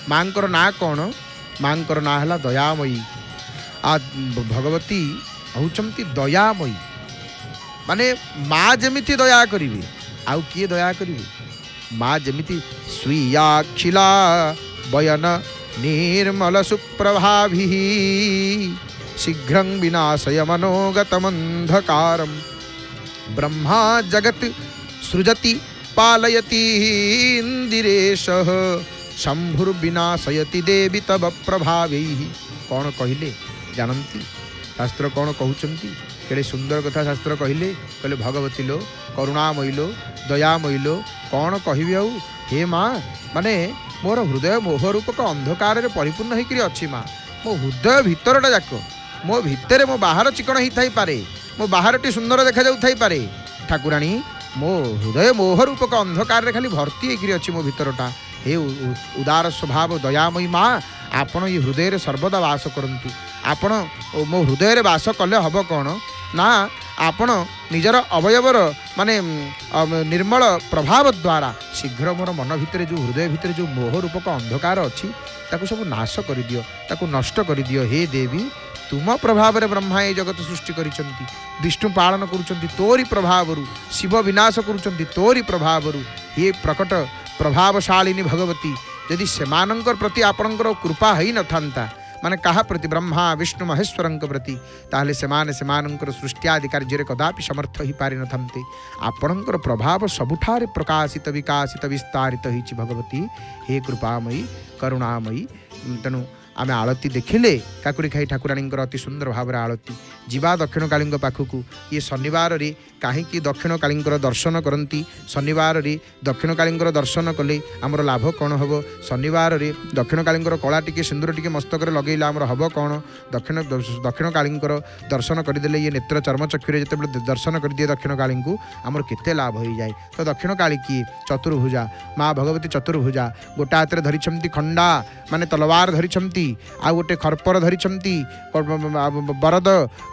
मांकर ना कौन मांकर ना है दयामयी आ भगवती होचंती दयामयी माने माँ जमिति दया करिवे आउ किए दया करिवे माँ जमिति स्वीयाक्षिला बयन निर्मल सुप्रभाभि शीघ्रं विनाशय मनोगतमंधकारम ब्रह्मा जगत सृजति पालयति इंदिरेशः शंभुर्विनाशयति देवी तव प्रभावैः। कौन कहले जानती शास्त्र कौन कहउचंती केड़े सुंदर कथा शास्त्र कहले कहले भगवती लो करुणामयी लो दयामयी लो कौन कहबी आउ। हे माँ माने मोर हृदय मोहरूपक अंधकार परिपूर्ण होकर अच्छी माँ मो हृदय भितरटा जाक मो भितर मो बाहर चिकण ही थाई पारे मो बाहर टी सुंदर देखा जाऊ थाई पारे ठाकुराणी मो हृदय मोहरूपक अंधकार खाली भर्ती होकर अच्छी मो भितरटा। हे उदार स्वभाव दयामयी माँ आपण ये हृदय सर्वदा वास करंतु आपण मो हृदय वास कले हब कौन ना आपण निजर अवयवर माने निर्मल प्रभाव द्वारा शीघ्र मोर मन भितर जो हृदय भितर जो मोह रूपक अंधकार अच्छी ताको सब नाश कर दियो ताको नष्ट कर दियो। हे देवी तुम प्रभाव रे ब्रह्मा ये जगत सृष्टि करिसंती विष्णु पालन करुचंती तोरी प्रभावरु शिव विनाश करुचंती तोरी प्रभावरु। हे प्रकट प्रभावशालिनी भगवती यदि सेमानंकर प्रति आपणकर कृपा हई न थांता माने कहा प्रति ब्रह्मा विष्णु महेश्वर प्रति ताहले सेमानंकर सृष्टियादि कार्य कदापि समर्थ ही पारि न थांते आपणकर प्रभाव सबुठारे प्रकाशित विकासित विस्तारित होइछि भगवती। हे कृपामयी करुणामयी तेणु आमे आलती देखिले काकुड़ी खाई ठाकुराणी अति सुंदर भाव आलती जीवा दक्षिण काली पाखकू ये शनिवार रे कहीं दक्षिण काली दर्शन करती शनिवार रे दक्षिण काली दर्शन कले आमर लाभ कौन हम शनिवार रे दक्षिण काली कला टी सिंदूर टी मस्तक लगेला आमर हम कौन दक्षिण काली दर्शन करदे ये नेत्र चर्म चक्षुरे जिते दर्शन कर दिए दक्षिण काली को आमर केते लाभ हो जाए। तो दक्षिण काली किए चतुर्भुजा माँ भगवती चतुर्भुजा गोटा हाथ धरी खंडा माने तलवार धरी आ गोटे खरपर धरी बरद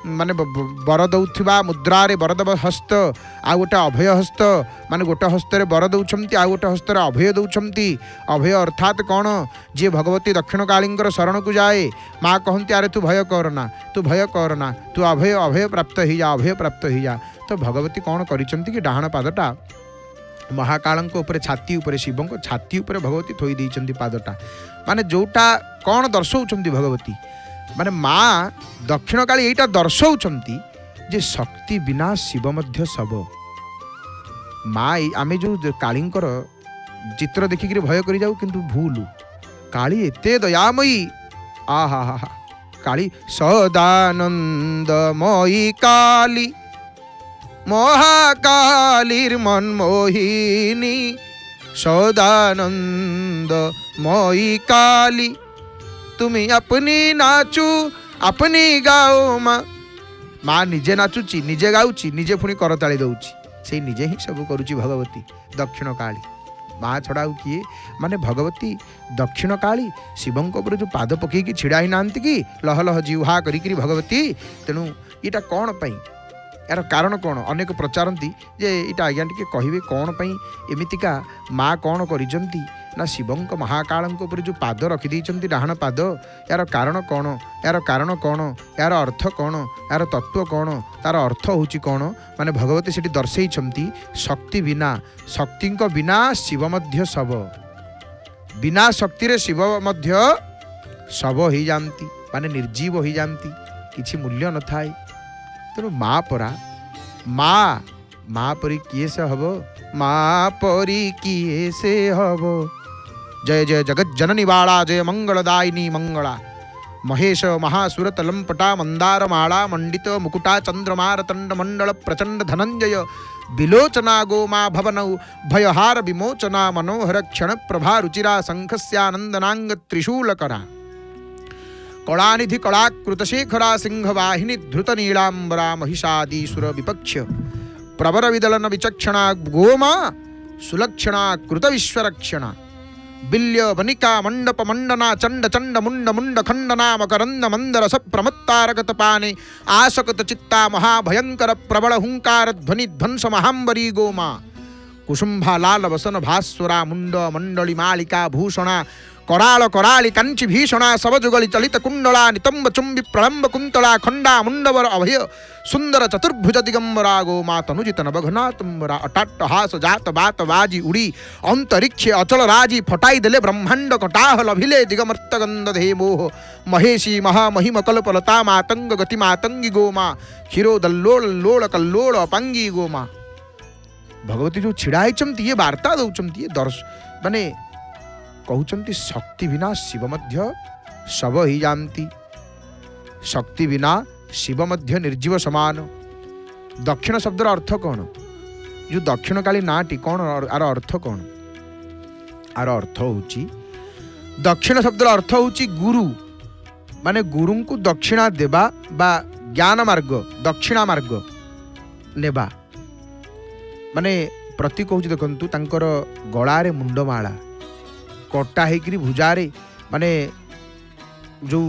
माने बर दौथिबा मुद्रा रे बरद हस्त आ गोटे अभय हस्त माने गोटे हस्त बर दौछंती आ गोटे हस्त अभय दौछंती। अभय अर्थात कौन जे भगवती दक्षिण कालींकर शरण को जाए माँ कहती अरे तू भय करना तू अभय अभय प्राप्त ही जा अभय प्राप्त ही जा। तो भगवती कौन करिसंती कि डाहण पादटा महाकालंक ऊपर छाती ऊपर शिवंक छाती ऊपर भगवती थोई देइचंती पादटा माने जोटा कौन दर्शौचंती भगवती माने माँ दक्षिण काली एटा दर्शौचंती जे शक्ति बिना शिव मध्य सब माँ आमे जो कालींकर चित्र देखिक भय करि जाऊ किंतु भूल काली एते दयामयी आहा हा काली सदानंदमयी काली महाकालीर मनमोहिनी सदानंदमयी काली तुम्हें अपनी नाचू अपनी गाओ माँ माँ निजे नाचुची निजे गाउची निजे पुणी करताली दउची से निजे ही सब करुची भगवती दक्षिण काली माँ छड़ा किए माने भगवती दक्षिण काली शिवंक ऊपर जो पाद पकईकी छिड़ा ही नांती कि लह लह जिह्वा करी भगवती तेणु यहाँ कौन पाई यार कारण कौन अनेक प्रचारती जे यहाँ आज्ञा टी कहे कौन पर एमतीका माँ कौन कर ना शिवंक महाकालंक उपर जो पाद रखिदे डाहाण पाद यार कारण कौन यार कारण कौन यार अर्थ कौन यार तत्व कौन तार अर्थ होची कौन माने भगवती सेठी दर्शई शक्ति बिना शक्ति बिना शिव मध्य शव बिना शक्ति रे शिव मध्य शव हो जाती माने निर्जीव हो जाती किछि मूल्य न थाए तेणु माँ परा माँ परी किए से हब माँ परी किए से हब जय जय जगत जननी बाला जय मंगलदायिनी मंगला महेश महासुरत लंपटा मंदार माला मंडित मुकुटा चंद्रमार तंड मंडल प्रचंड धनंजय विलोचना गोमा भवनौ भयहार विमोचना मनोहर क्षण प्रभा रुचिरा शंखस्यानंदनांग त्रिशूलकरा कलानिधि कलाकृतशेखरा सिंहवाहिनी धृत नीलांबरा महिषादीसुर विपक्ष प्रवर विदलन विचक्षणा गोमा सुलक्षणा कृत विश्वरक्षणा बिल्य वनिका मंडप मंडना चंड चंड मुंड मुंड खंडना मकरंद मंदर सप्रमत्तारगत पाने आसकत चित्ता महाभयंकर प्रबल हुंकार ध्वनि ध्वंस महांबरी गोमा कुसुम्भा लाल वसन भास्वरा मुंड मंडली मालिका भूषणा कराल कराली कंची भीषणा सबजुगली चलित कुंडला नितंब चुंबी प्रलंब कुंतला खंडा मुंडवर अभय सुंदर चतुर्भुज दिगंबरा गोमा तनुजित नवघना तुम्बरा अटाट हास जात बात बाजी उड़ी अंतरिक्ष अचल राजी फटाई देले ब्रह्मांड कटाह लभिले दिगमर्त गंध धे मोह महेशी महामहिम कल्पलता मातंग गति मातंगी गोमा क्षीरो दल्लोल लोल कल्लोल अपांगी गोमा भगवती जो छिड़ा ये वार्ता दौरान ये दर्श माने कहते शक्ति बिना शिव मध्य शव ही जाती शक्ति बिना शिव मध्य निर्जीव समान दक्षिण शब्दर अर्थ कौन जो दक्षिण काली नाटी कौन आर अर्थ कौन आर अर्थ होची दक्षिण शब्दर अर्थ होची गुरु माने गुरु को दक्षिणा देवा बा ज्ञान मार्ग दक्षिणा मार्ग नेबा माने प्रतीक होची देखंतु तांकर गळारे मुंडमाला कटा होकर भुजारे माने जो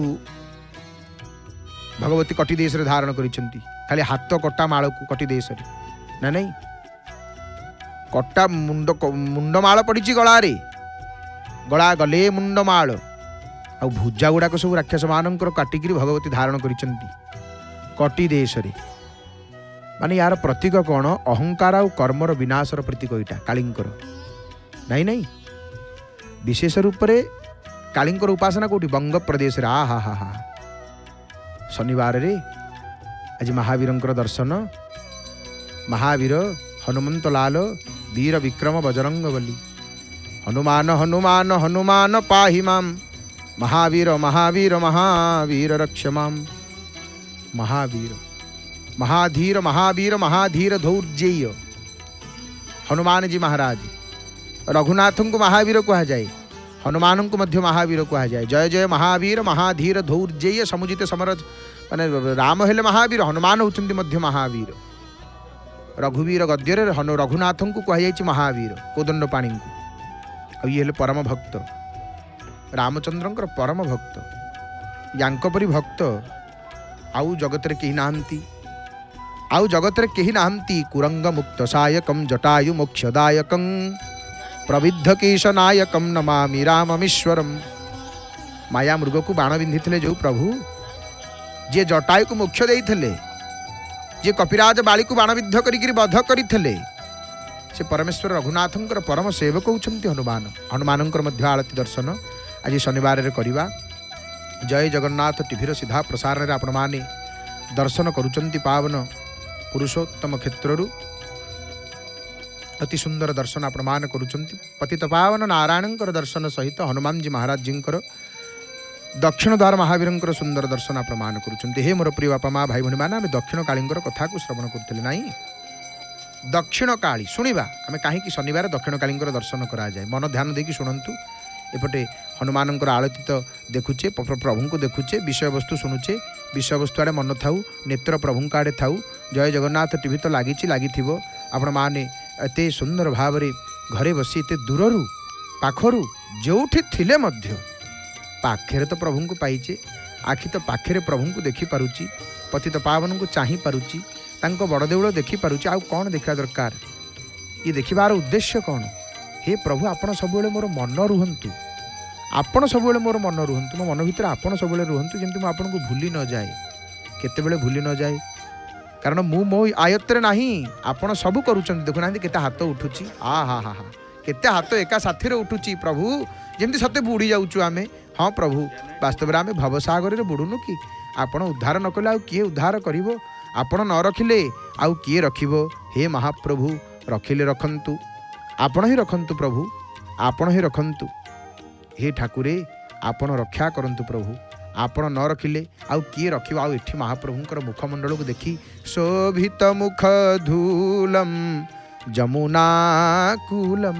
भगवती कटी देश धारण करिसेंती खाली हाथ कटा माल को कटी देश ना नहीं कटा मुंडमाल पड़ी गलारे गला गले मुंडमाल आ भुजा गुड़ाक सब राक्षस मानकर काटिक भगवती धारण करिसेंती कटी देश माने यार प्रतीक कौन अहंकार और कर्मर विनाशर प्रतीक यहाँ कालींकर नहीं नहीं विशेष रूप से कालींकर उपासना कोटी बंग प्रदेश रे हा हा हा शनिवार रे आज महावीरंकर दर्शन महावीर हनुमंत लाल वीर विक्रम बजरंग बली हनुमान हनुमान हनुमान पाहि माम महावीर महावीर महावीर रक्ष माम महावीर महाधीर महावीर महाधीर धौर्जेय हनुमान जी महाराज रघुनाथ को महावीर कहा जाए हनुमान को मध्य महावीर कहा जाए जय जय महावीर महाधीर धौर्जेय समुचित समर माने राम हेले महावीर हनुमान होचंती मध्य महावीर रघुवीर गद्य रघुनाथ को कहा जाए महावीर कोदंड पाणी को ये परम भक्त रामचंद्रंकर परम भक्त यांक परी भक्त आउ जगत रे केही नाहंती आउ जगत रे केही नाहंती कुरंग मुक्त सायकम जटायु मोक्षदायकं प्रविद्ध केशनायकम नमामि राममीश्वरम माया मृग को बाण बिंधी जो प्रभु जे जटायु को मोक्ष देइथिले जे कपिराज बाली को बाणविद्ध करिकिरी बध करिथिले से परमेश्वर रघुनाथंकर परम सेवक होउछंती हनुमान हनुमानंकर मध्य आरती दर्शन आज शनिवार रे करिबा जय जगन्नाथ टीवीर सीधा प्रसारण आपण माने दर्शन करुचंती पावन पुरुषोत्तम क्षेत्ररु अति सुंदर दर्शन आपण मान करुचंती पतित पावन नारायणंकर दर्शन सहित हनुमान जी महाराज जींकर दक्षिण द्वार महावीरंकर सुंदर दर्शन आपण मान करुचंती हे मोर प्रिय बापा माँ भाई भणी माने आम दक्षिण कालींकर कथा को श्रवण करथिले नाही दक्षिण काली शुणिबा आम कहीं शनिवार दक्षिण कालींकर दर्शन करा जाए मन ध्यान देकी शुणंतु एपटे हनुमानंकर आळती तो देखुचे प्रभु को देखुचे विषय वस्तु शुणुचे विषय वस्तु आड़े मन थाऊ नेत्र प्रभु आड़े थाऊ जय जगन्नाथ टीवी तो लगी आपण माने एते सुंदर भाव रे घरे बसी एते दूररू पाखरू जोठी थिले मध्य पाखेरे तो प्रभु को पाइचे आखि तो पाखेरे प्रभु को देखी पारुची पतित पावन को चाही पारुची तांको बड़ देउल देखि पारुछि आउ कौन देखा दरकार ये देखिबार उद्देश्य कौन हे प्रभु आपण सबुबेले मोर मन रुहंतु आपण सबुबेले मोर मन रुहंतु मो मन भितर आपण सबुबेले रुहंतु जेमति मो आपनको भूली न जाए केतेबेले भूली न जाए कारण मु मो आयत्तरे नाही आपण सब करूछन देखुना केते हाथ उठुची आ हा हा हा केते हाथ एका साथी रे उठुची प्रभु जेमति सते बुड़ी जाउछु आमे हाँ प्रभु वास्तव में आमे भवसागर रे बुडुनु कि आपण उद्धार न कले आ किए उद्धार करिवो आपण न रखिले आउ किए रखिवो हे महाप्रभु रखिले रखंतु आपण ही रखंतु प्रभु आपण ही रखंतु हे ठाकुरे आपण रक्षा करंतु प्रभु आपण न रखिले आउ किए रखिबो आउ एठी महाप्रभुंकर मुखमंडल को देखी शोभित मुख धूलम जमुनाकूलम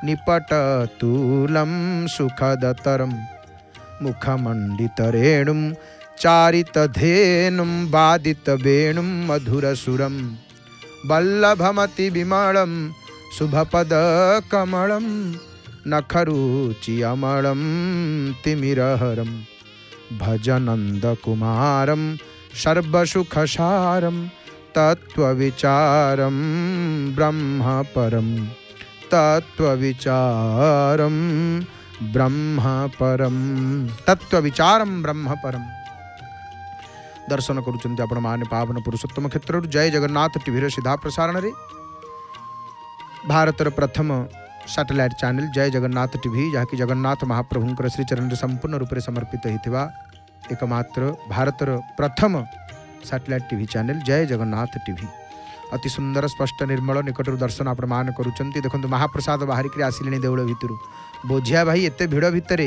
निपटतूलम सुखदतरम मुखमंडित रेणुम चारित धेनुम बादित वेणुम मधुरसुरम वल्लभमति विमलम शुभपद कमलम नखरुचि अमलम तिमिरहरम भजनंद कुमारम सर्वसुखसारम तत्वविचारम ब्रह्म परम तत्वविचारम ब्रह्म परम तत्वविचारम ब्रह्म परम दर्शन करुचंती आपण माने पावन पुरुषोत्तम क्षेत्र जय जगन्नाथ टीवी सीधा प्रसारण रे भारतर प्रथम सैटेलाइट चैनल जय जगन्नाथ टीवी जहाँकि जगन्नाथ महाप्रभुंकर श्रीचरण संपूर्ण रूप से समर्पित होता एकमात्र भारतर प्रथम सैटेलाइट टीवी चैनल जय जगन्नाथ टीवी अति सुंदर स्पष्ट निर्मल निकटर दर्शन आपण मान करुचंती देखंतु महाप्रसाद बाहरिक आसिले देउल भितर बोझिया भाई एते भिड़ भितर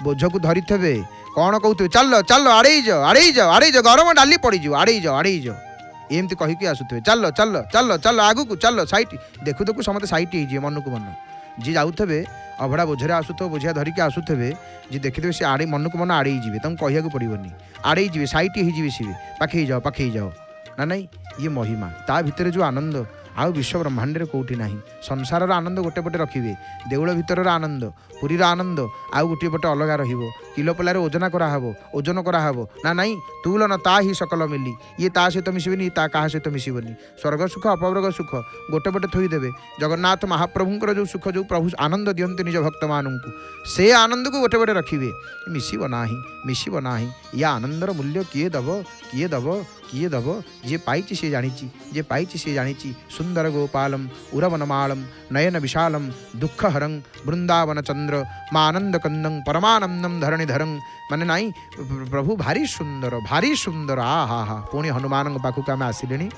बोझ को धरी थे कौन कहते चल चल आड़े जाओ गरम डाली पड़ जाओ आड़े जाओ एमती कहीकि आसुथे चल चल चल चल आगु को चल सैट देखु देखु समस्त सैट हो मन को मन जी जाऊे अभड़ा बोझे आसुथ बोझिया धरिकी आसुथे जी देखिथे सी आड़े मन को मन आड़े जी कहू पड़ोनी आड़े जी सैट हो पाखे जाओ ना नहीं ये महिमा ता भितर जो आनंद आउ विश्व ब्रह्मांड कौटी ना संसार आनंद गोटे पटे रखिए देउल भितर आनंद पुरीर आनंद आउ गोटे पटे अलग रहिबो किलो पलारे ओजन कराहब ना नहीं तुलन ता ही सकल मिली ये ता सहित मिसबनी ता क्या सहित मिसबनी स्वर्ग सुख अपवर्ग सुख गोटे पटे थोईदेवे जगन्नाथ महाप्रभुंकर जो सुख जो प्रभु आनंद दियंते निज भक्त मानू से आनंद को गोटे पटे रखिए मिसब ना या आनंदर मूल्य किए दब जे पाइछि से जानिछि सुंदर गोपालम उरवनमालम नयन विशालम दुःखहरं वृंदावन चंद्र मानंद कंदं परमानंदम धरणीधरं माने नाई प्रभु भारी सुंदर आ हा हा पुणी हनुमान पाखक आम आसिले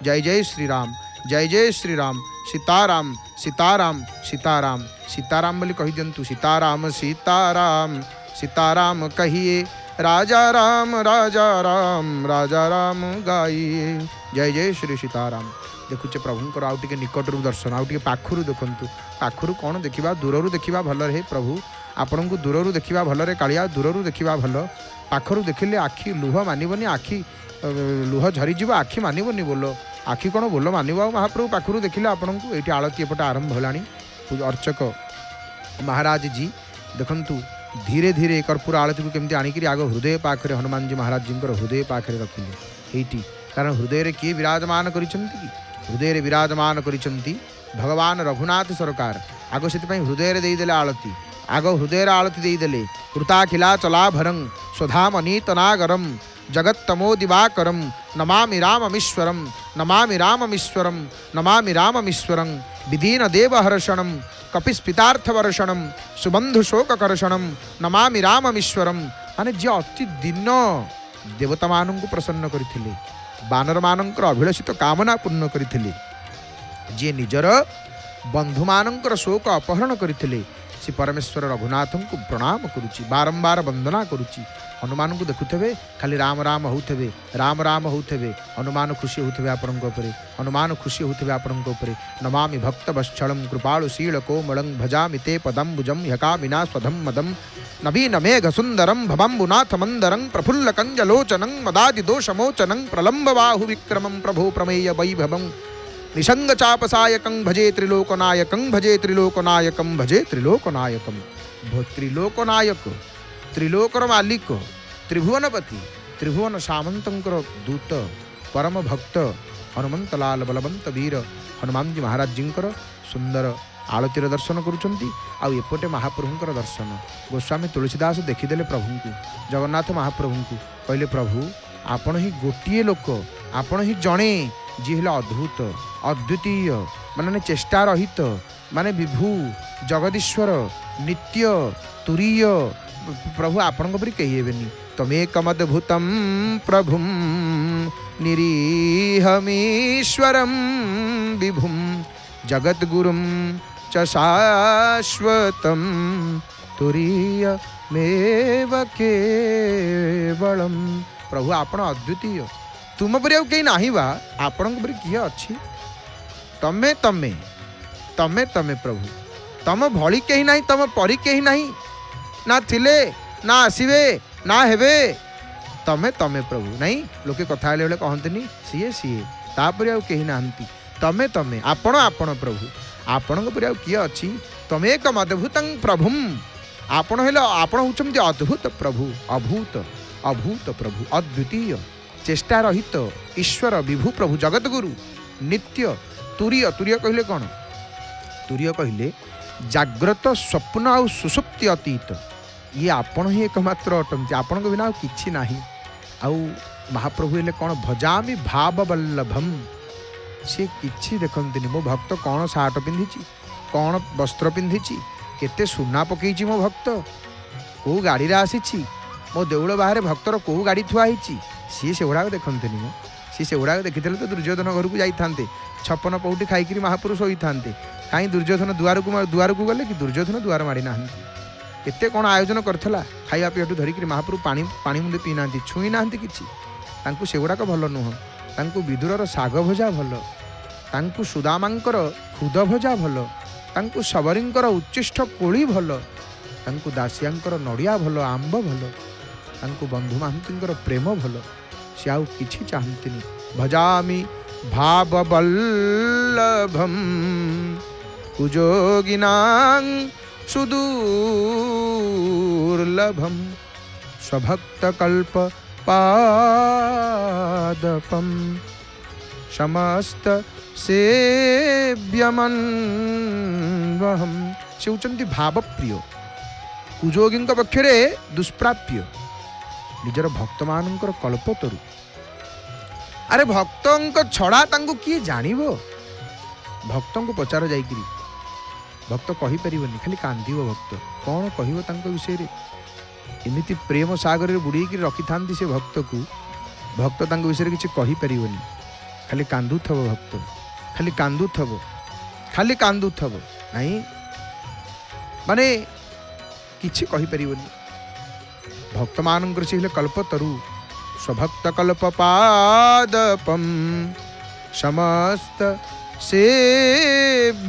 जय जय श्रीराम सीताराम सीताराम सीताराम सीताराम बोली कही दिंतु सीताराम सीताराम सीताराम कहिए राजा राम गाइए जय जय श्री सीताराम देखुचे प्रभुंकर आउ टिके निकटरू दर्शन आउ टिके पाखुरु देखंतु पाखुरु कौन देखिबा दूररू देखिबा भल रे प्रभु आपन को दूररू देखिबा भल रे कालिया दूररू देखिबा भल पाखुरु देखिले आखि लुह मानिबनी आखि लुह झरी जीव आखि मानिबनी बोलो आखि कौन बोलो मानिबा महाप्रभु पाखुरु देखिले आपन को एठी आळती एपटे आरंभ होलानी अर्चक महाराज जी देखंतु धीरे धीरे कर्पूर आळती को केमती आनिकरी आग हृदय पाखरे हनुमान जी महाराज जी हृदय पाखरे रखिले एठी कारण हृदय रे किए विराजमान करिसंती हृदय रे विराजमान करिसंती भगवान रघुनाथ सरकार आग से हृदय रे देदेले आळती आग हृदय रे आळती देदेले कृताखिला चलाभरं स्वधामनीतनागरम जगत्तमो दिवाकरम नमामि राममीश्वरम नमामि राममीश्वरं विदीन देवहर्षणं कपिस्पितार्थवर्षणं सुबंधुशोककर्षणं नमामि राममीश्वरं माने जे अति दिन देवता मानंकु प्रसन्न करथिले बानर मानंकर अभिलषित कामना पूर्ण करथिले जे निजर बंधु मानंकर शोक अपहरण करथिले श्री परमेश्वर रघुनाथन को प्रणाम करुची बारंबार वंदना करुची हनुमान को देखुथे खाली राम राम होते हनुमान खुशी होते हनुमान खुशी होते आपरे नमामि भक्त वत्सलम कृपालुशील कोमलं भजामि ते पदम्बुजं ह्यकामिना स्वधम मदम नवीन मेघ सुंदरम भवम्बुनाथ मंदरं प्रफुल्ल कंजलोचनं मदादि दोषमोचनं प्रलंब बाहु विक्रमं प्रभो प्रमेय वैभवं निषंग चापसायकं भजे त्रिलोकनायकं भजे त्रिलोकनायक त्रिलोकर मालिक त्रिभुवनपति त्रिभुवन सामंतर दूत परम भक्त हनुमंत लाल बलवंत वीर हनुमान जी महाराज जींकर सुंदर आलतीर दर्शन करुँच आउटे महाप्रभुंर दर्शन गोस्वामी तुलसीदास देखीदे प्रभु को जगन्नाथ महाप्रभु को कहले प्रभु आपण ही गोटे लोक आपण ही जड़े जी है अद्भुत अद्वितीय माने चेष्टा रहित माने विभु जगदीश्वर नित्य तुरीय प्रभु आपण परी कही हेबेनी तमेकमद्भुतं प्रभुं निरीहमीश्वरं विभुं जगद्गुरुं च शाश्वतं तुरीयमेव केवलम्। प्रभु आपण अद्वितीय तुम परि आउ कहीं नाही बा आपण परि किए अछि तमे तमे तमे तमे प्रभु तम भली कहीं नाही तम परि कहीं नाही ना थिले ना आसीबे ना हेबे तमे तमे प्रभु नहीं लोके कथा हेले कहतनी सीए सीए तापर आउ कहीं नाहंती तमे तमे आपण आपण प्रभु आपण परि आउ किए अछि तमेकम अद्भुतं प्रभुं आपण हेलो आपण होचंती अद्भुत प्रभु अभूत अभूत प्रभु अद्वितीय चेष्टा रहित ईश्वर विभु प्रभु जगतगुरु नित्य तुरीय तुरीय कहले कौन तुरीय कहले जाग्रत स्वप्न आ सुसुप्ति अतीत ये आपण ही एकमात्र अटंती आपण को बिना आउ किछि नाही आउ महाप्रभु हेले कौन भजामि भाववल्लभम से किछि देखंतिनी मो भक्त कौन सार्ट पिंधिची कौन वस्त्र पिंधिची केते सुना पकेइची मो भक्त को गाड़ी रे आसीची मो देउल बाहर भक्तर को गाड़ी थुआ होती सी से गुड़ाक देखते सी से गुड़ाक देखी तो दुर्योधन घर को जाते छपन पौटी खाई महापुरुष होता कहीं दुर्योधन दुआर को गले कि दुर्योधन दुआर माड़ी ना केते कौन आयोजन करथला खाइबा पीठू धरिक महाप्रभु पानी पानी मुंडे पी ना छुई ना कि से गुड़ाक भल नुह तांकु विदुरर साग भजा भल तांकु सुदामांकर खुद भजा भल तांकु सबरींकर उच्चिष्ट कोली भल तांकु दासियांकर नड़िया भल आंब भल तांकु बंधु महांतींकर प्रेम भल से आउ किछि चाहंतिनी भजामि भाववल्लभं कुजोगिनां सुदूर्लभं स्वभक्तकल्प पादपं समस्त सेव्यमन्वहं से उचंती भावप्रिय कुजोगी पक्षरे दुष्प्राप्य निजर भक्त मानकर कल्पतरु अरे भक्तों छड़ा तांको किए जानिबो भक्तों को पचार जाइकरी भक्त कहि परिबनी खाली कांदिबो भक्त कौन कहिबो तांको विषय रे एमिति प्रेम सागर रे बुड़ी की रखि थांती से भक्त को भक्त तांको विषय रे किछि कहि परिबनी खाली कांदुथबो भक्त खाली कांदुथबो नहीं माने किछि कहि परिबनी भक्त मानकर से कल्पतरु स्वभक्त कल्प पादपम समस्त सेव्यमन्वहम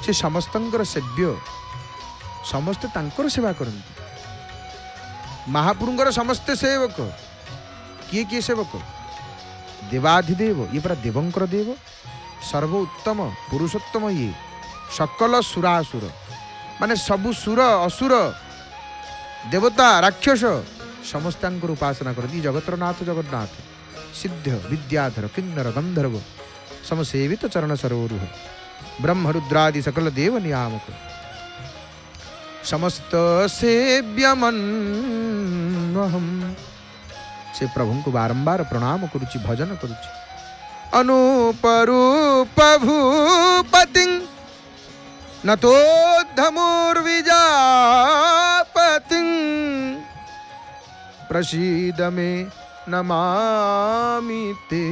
से समस्तंकर सेव्य समस्त तांकर सेवा करती महापुरुषर समस्ते सेवक किए किए सेवक देवाधिदेव ये पूरा देवंकर देव सर्वोत्तम पुरुषोत्तम ये सकल सुरासुर माने सबु सुर असुर देवता राक्षस समस्त उपासना करती जगतर नाथ जगन्नाथ सिद्ध विद्याधर किन्नर गंधर्व समसेवित चरण सरोरुह ब्रह्मरुद्रादि सकल देव नियामक समस्त सेव्यमन्वहं से प्रभु को बारंबार प्रणाम करुचि भजन करुचि अनुपरूप भूपति नतोद्धमुर्विजापति प्रसीद मे नमामि ते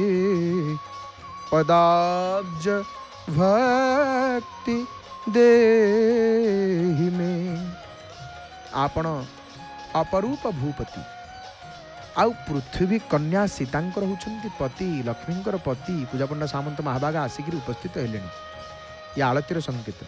पदाब्ज भक्ति देहि मे आपण अपरूप भूपति आउ पृथ्वी कन्या सीतांकर होउछंती पति लक्ष्मींकर पति पूजापंडा सामंत महाभागा आसिक उपस्थित हेले ये आलतीर संकेत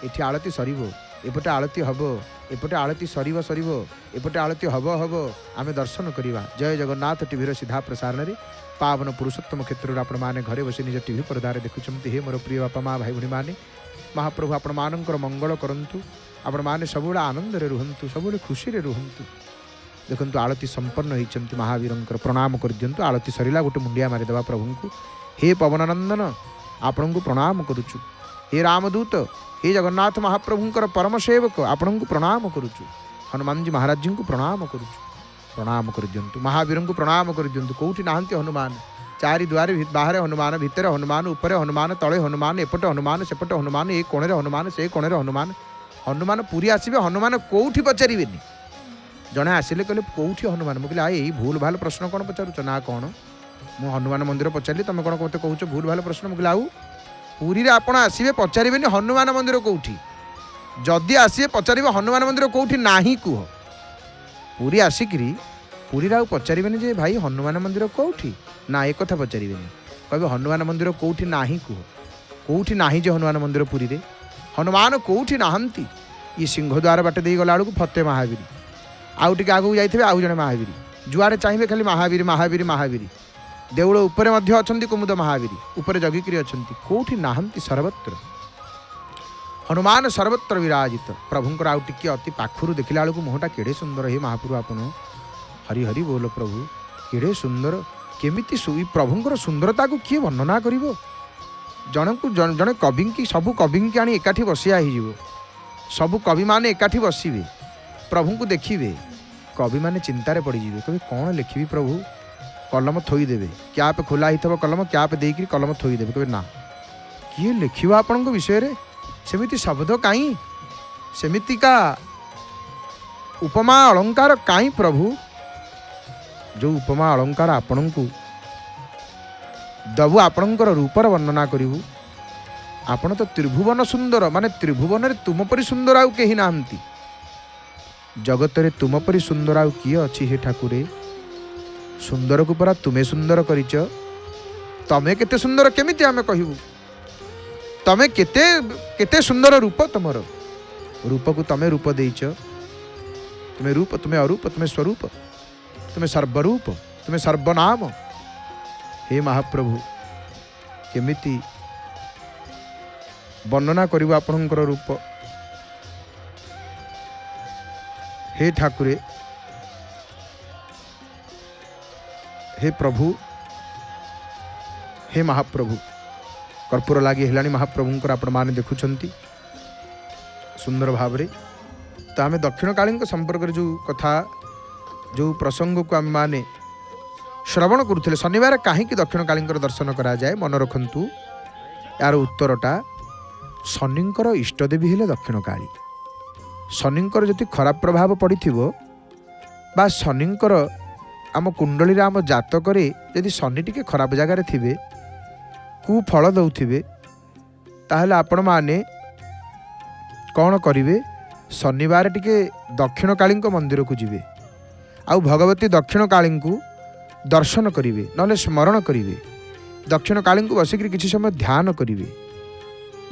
एठी आलती सरीबो एपटे आलती हबो एपटे आलती सरीबो सरीबो एपटे आलती हबो हबो आमे दर्शन करिबा। जय जगन्नाथ टीवीर सीधा प्रसारण रे पावन पुरुषोत्तम क्षेत्र आपण माने घरे बसी निज टीवी पर्दारे देखुछंती हे मोर प्रिय बापा माँ भाई भणी माने महाप्रभु आपण मानकर मंगल करंतु आपण माने सबुले आनंद रे रुहंतु सबुले खुशी रे रुहंतु देखंतु आळती संपन्न होइचंती महावीरंकर प्रणाम कर दियंतु। आळती सरिला गोटे मुंडिया मारिदेवा प्रभु को। हे पवननंदन आपण को प्रणाम करुचु। हे रामदूत हे जगन्नाथ महाप्रभुंकर परम सेवक आपण को प्रणाम करुचु। हनुमान जी महाराज जी को प्रणाम करुचु। प्रणाम कर दियंतु महावीर को प्रणाम कर दियंतु। कोठी नाहंती हनुमान चारि द्वार बाहर हनुमान भितर हनुमान ऊपर हनुमान तले हनुमान एपट हनुमान सेपट हनुमान ए कोणे हनुमान से कोणे हनुमान। हनुमान पुरी आसबे हनुमान कोठी पचारिबेनी। जड़े आसिले कहले कौटी हनुमान मुझे यही भूल भाल प्रश्न कौन पचारुच ना कौन मु हनुमान मंदिर पचारि तुम कौन मत कहूँ भूल भाल प्रश्न मुझे आउ पुरी रे आपण आसबे पचारे हनुमान मंदिर कौटी जदि आसबे पचारे हनुमान मंदिर कौटी ना कह पुरी आसिकी पुरी आउ पचारे जे भाई हनुमान मंदिर कौटी ना एक कथा पचारे कहे हनुमान मंदिर कौटी ना कह कौटी ना जे हनुमान मंदिर पुरी रे हनुमान कौटी नहांती। ये सिंहद्वार बाट दे गला बेलू फते महावीर आउ टे आगू जाइए आउ जड़े महावीर जुआड़े चाहिए खाली महावीर महावीर महावीर देउल उपरे मध्य अछंती कुमुद महावीर उपरे जगिकी अछंती कोठी नाहंती सर्वत्र हनुमान सर्वत्र विराजित। प्रभुंकर आउ टिके अति पाखरु देखिला बेलू मुहटा केड़े सुंदर हे महाप्रभु आपण हरि हरि बोल प्रभु केड़े सुंदर केमिति सुई प्रभुंकर सुंदरता को किए वर्णना करिवो। जन को जड़े कवि की सबू कवि की आनी एकाठी बसिया हो सबू कवि माने एकाठी बसवे प्रभु को देखिए कवि माने चिंतार पड़ीजे कवि कौन लिखी प्रभु कलम थोईदेवे क्याप खोला ही कलम क्याप देकर कलम थोईदेवे कवि ना किए लिखा आपण विषय रे सेमिति शब्द कहीं सेमितिका उपमा अलंकार कहीं प्रभु जो उपमा अलंकार आपण को दबु आपणकर रूपर वर्णना करूँ आपण तो त्रिभुवन सुंदर माने त्रिभुवन रे तुम परी सुंदर आउ कहीं नाहंती जगत रे तुम परी सुंदर आउ किए अच्छी हे ठाकुरे सुंदर को परा तुम्हें सुंदर करिच तमें केते सुंदर केमिति आमे कहबू तमें केते केते सुंदर रूप तुमर रूप को तमें रूप देइच तुम्हें रूप तुम्हें अरूप तुम्हें स्वरूप तुम्हें सर्वरूप तुम्हें सर्वनाम। हे महाप्रभु केमिति वर्णना करिबा आपणकर रूप हे ठाकुरे हे प्रभु हे महाप्रभु कर्पूर लगी हेलानी महाप्रभुंकर आपण माने देखुछंती सुंदर भाव रे। तो आम दक्षिण काली संपर्क जो कथा जो प्रसंग को आम माने श्रवण करुले शनिवार कहीं दक्षिण काली दर्शन करा जाए मन रखु यार उत्तरटा शनिंकर इष्टदेवी हेले दक्षिण काली शनिंकर जदि खराब प्रभाव पड़ी बा शनिंकर आम कुंडली आम जातक यदि शनि टिके खराब जगार थे कुफल दौथे ताहले आपण माने कौन करिवे शनिवार टिके दक्षिण काली मंदिर को जिवे आउ भगवती दक्षिण काली को दर्शन करिवे नले स्मरण करिवे दक्षिण काली को बसिक किसी समय ध्यान करिवे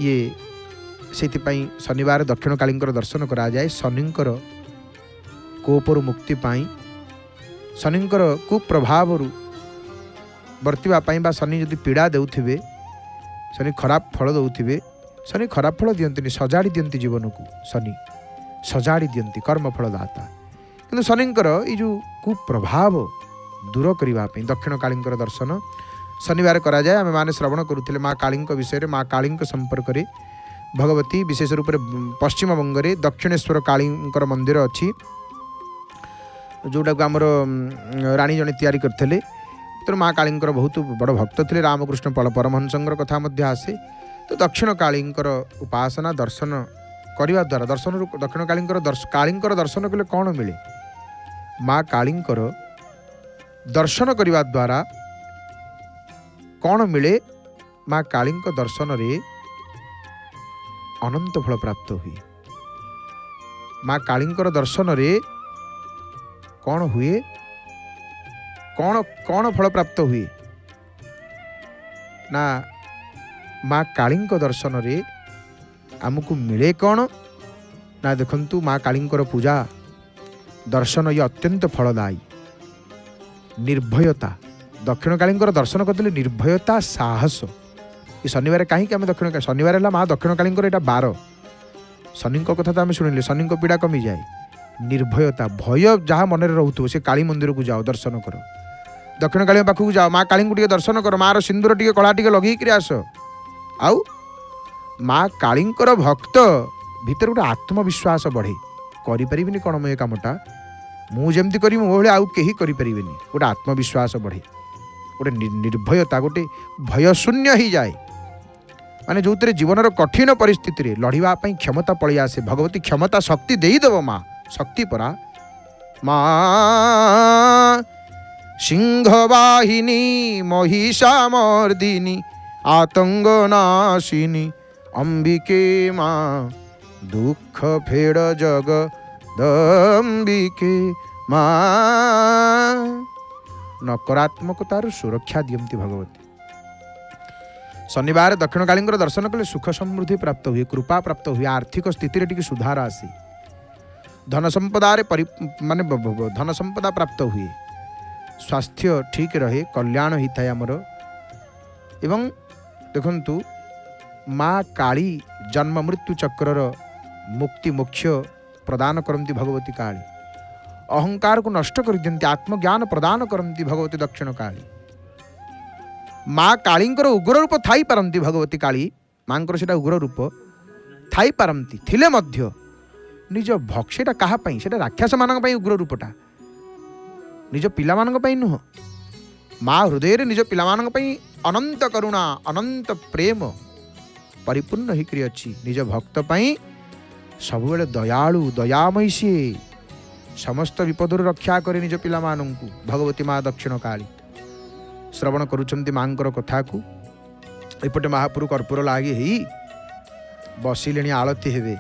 ये सेतिपाई शनिवार दक्षिण काली दर्शन करा जाए शनिंकर कोपरु मुक्ति पाई शनिंकर कुप्रभाव बर्तिबा पाई बा शनि यदि पीड़ा देउथिबे शनि खराब फल दौथिबे शनि खराब फल दियंतिनी सजाड़ी दियंती जीवन को शनि सजाड़ी दियंती कर्म फल दाता किंतु शनिंकर ये जो कुप्रभाव दूर करने दक्षिण काली दर्शन शनिवार करा जाए। आम मैंने श्रवण करुले माँ काली विषय माँ काली संपर्क में भगवती विशेष रूप से पश्चिम बंग में दक्षिणेश्वर काली मंदिर अच्छी जोटा को आमर राणी जड़े तैयारी करते तो माँ काली बहुत बड़ भक्त थे रामकृष्ण परमहंसर कथा आसे तो दक्षिण काली उपासना दर्शन करने द्वारा दर्शन दक्षिण काली दर्शन कले कौन मिले माँ काली दर्शन करने द्वारा कौन मिले माँ काली दर्शन रे अनंत फल प्राप्त हुए माँ काली दर्शन रे कौन हुए कौन कौन फल प्राप्त हुए ना माँ काली दर्शन रे आमको मिले कौन ना देखंतु माँ काली पूजा दर्शन ये अत्यंत फलदायी निर्भयता दक्षिण काली दर्शन करते निर्भयता साहस ये शनिवार कहीं आम दक्षिण शनिवार है माँ दक्षिण काली यहाँ बार शनि कथा तो आम शुणिले शनि पीड़ा कमी जाए निर्भयता भय जहाँ मन में रोथो से काली मंदिर को जाओ दर्शन कर दक्षिण काली पाखक जाओ माँ काली को दर्शन कर माँ सिंदूर टे कला टे लगे आस आउ माँ कालींकर भक्त भितर गोटे आत्मविश्वास बढ़े करें कौन मैं कामटा मुझे करी मो भाई आउ कहीं करें गोटे आत्मविश्वास बढ़े गोटे निर्भयता गोटे भय शून्य ही जाए माने जो जीवन कठिन परिस्थिति लड़ाई क्षमता पलि आसे भगवती क्षमता शक्ति देदेव माँ शक्ति परा माँ सिंहवाहिनी महिषामर्दिनी आतंक नाशिनी अंबिके माँ दुख फेड़ जगदंबिके माँ नकारात्मकतार सुरक्षा दियंती भगवती। शनिवार दक्षिण काली दर्शन कले सुख समृद्धि प्राप्त हुए कृपा प्राप्त हुए आर्थिक स्थिति टी सुधार आसी धन संपदा माने धन संपदा प्राप्त हुए स्वास्थ्य ठीक रहे कल्याण होता है आमर एवं देखंतु माँ काली जन्म मृत्यु चक्रर मुक्ति मोक्ष प्रदान करती भगवती काली अहंकार को नष्ट कर दियंती आत्मज्ञान प्रदान करती भगवती दक्षिण काली माँ कालींकर उग्र रूप थाई पारंती भगवती काली मांकर सेटा उग्र रूप थाई पारंती थिले मध्य निज भक्षेटा कहा पई सेटा राक्षस मानक पई उग्र रूपटा निज पिला मानक पई नुह माँ हृदय रे निज पिला मानक पई अनंत करुणा अनंत प्रेम परिपूर्ण होकर अच्छी निज भक्त पई सब बेले दयालु दयामयी सी समस्त विपदर रक्षा करे निज पिला मानंकु भगवती माँ दक्षिण काली श्रवण करुछंती मांकर कथा को एपटे महापुरु कर्पूर लागे ही बसिले आलती हेबे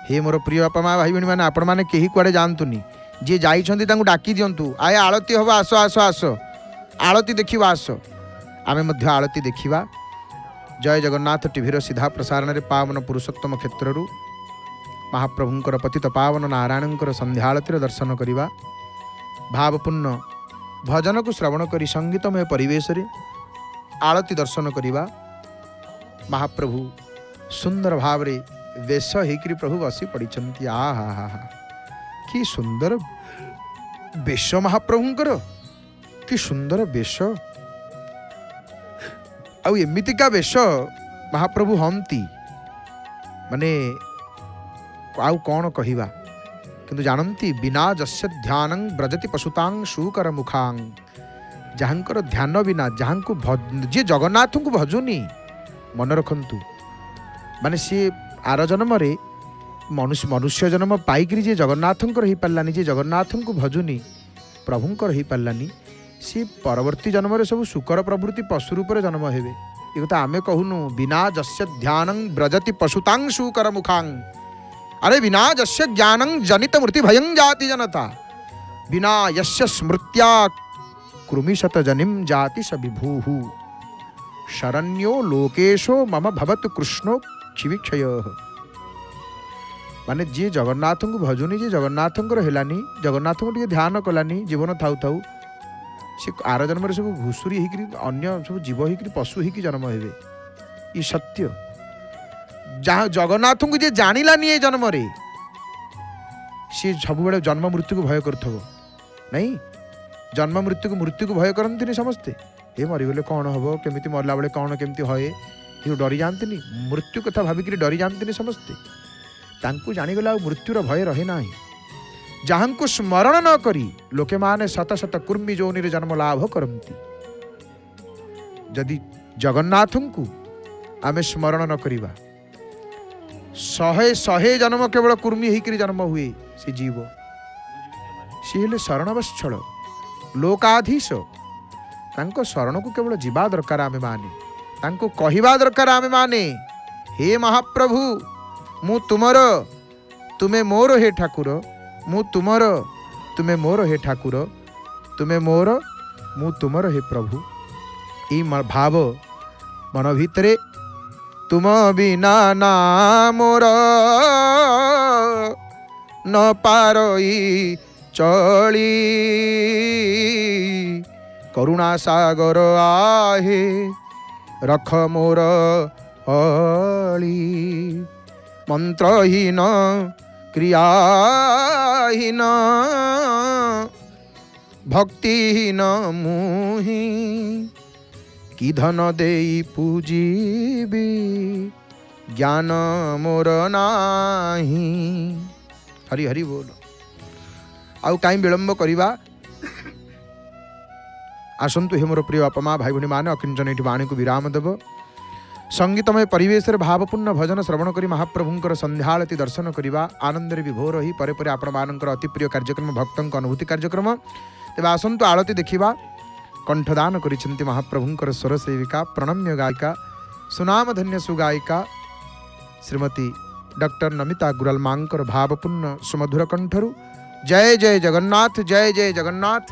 हे मोर प्रिय बापा माँ भाई मैंने आपण मैंने कहीं कुआड़े जातुनि जी जाइछंती तांकु डाकी दियंतु आए आलती हबा आस आस आस आलती देखिबा आस आमे मध्य आलती देखिबा। जय जगन्नाथ टीवीर सीधा प्रसारण रे पावन पुरुषोत्तम क्षेत्रु महाप्रभुंकर पतित पावन नारायणंकर संध्याआलतीर दर्शन करिबा भावपूर्ण भजन को श्रवण करी संगीतमय परिवेश रे आलती दर्शन करिबा। महाप्रभु सुंदर भाव रे वेश होकर प्रभु बसी पड़िछंती आ हा हा हा कि सुंदर वेश महाप्रभुंकर कि सुंदर वेश आउ एमितिका वेश महाप्रभु हंती माने आउ कौन कहिबा किंतु जानती बिना जस्य ध्यानं ब्रजति पशुतांग शूकर मुखांग जहाँकर ध्यान बिना जहाँ को जी जगन्नाथ को भजुनी मन रखंतु माने सी आर जन्म रे मनुष्य जन्म पाइकरी जे जगन्नाथंकर हो पारानी जे जगन्नाथ को भजुनी प्रभुंकर हो पारानी सी परवर्ती जन्म रे सब शुकर प्रवृत्ति पशु रूप से जन्म हेबे ये कथा आमे कहूनु बिना जस्य ध्यानं ब्रजति पशुतांग शूकर मुखांग अरे बिना जस्य ज्ञानं जनित मृत्यु भयं जाति जनता बिना यस्य स्मृत्या कृमिशत जनिम जाति स विभुः शरण्यो लोकेशो मम भवतु कृष्णो क्षिविक्षय माने जी जगन्नाथ को भजुनी जी जगन्नाथ हेलानी जगन्नाथ को टे ध्यान कलानी जीवन थाउ थाउ सी आर जन्म सब घुषुरी होकर अन्य सब जीव होकर पशु होकर जन्म हे ये सत्य जहाँ जगन्नाथ को जी जानिलानी ये जन्म रे सी सब बेले जन्म मृत्यु को भय करथबो नहीं जन्म मृत्यु को भय करती समस्ते ये मरीगले कौन हम केमी मरला बेले कौन केमती हए ये डरी जाती मृत्यु कथा भाविक डरी जाती समस्ते तांकु जानीगला मृत्युर भय रहे ना जहाँ को स्मरण न करी लोके माने शत शत कुर्मी जोनि जन्म लाभ करती जदि जगन्नाथ को आमे स्मरण न करिबा शहे शहे जन्म केवल कुर्मी होकर जन्म हुए से जीव सी हेले शरणवत्सल लोकाधीश तांको शरण को केवल जीवा दरकार आमे माने तांको कहिबा दरकार आमे माने हे महाप्रभु मु तुमर तुमे मोर हे ठाकुर मु तुमर तुमे मोर हे ठाकुर तुमे मोर मु तुमर हे प्रभु ई भाव मन भितरे तुम बिना ना मोर न पारई चली करुणा सागर आहे रख मोर अली मंत्रहीन क्रियाहीन भक्तिहीन मुहि कि धन देई पूजीबी ज्ञान मोर नाही। हरि हरि बोल। आउ काई विलंब करिबा, आसंतु हे मोर प्रिय बापा माँ भाई भणी माने अकिंचन एठी वाणी को विराम देव। संगीतमय परिवेश भावपूर्ण भजन श्रवण करी महाप्रभुंकर संध्याआळती दर्शन करिबा आनंद रे विभोर रही परे परे आपण मानकर अति प्रिय कार्यक्रम भक्तंक अनुभूति कार्यक्रम। तेबे आसंतु आळती देखिबा। कंठदान करिसेंती महाप्रभुंकर स्वर सेविका प्रणम्य गायिका सुनाम धन्य सुगायिका श्रीमती डॉक्टर नमिता गुरल मांकर भावपूर्ण सुमधुर कंठरु। जय जय जगन्नाथ, जय जय जगन्नाथ,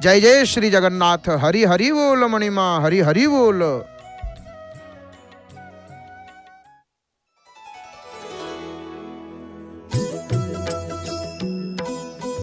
जय जय श्री जगन्नाथ। हरि हरि बोल मणिमा, हरि हरि बोल।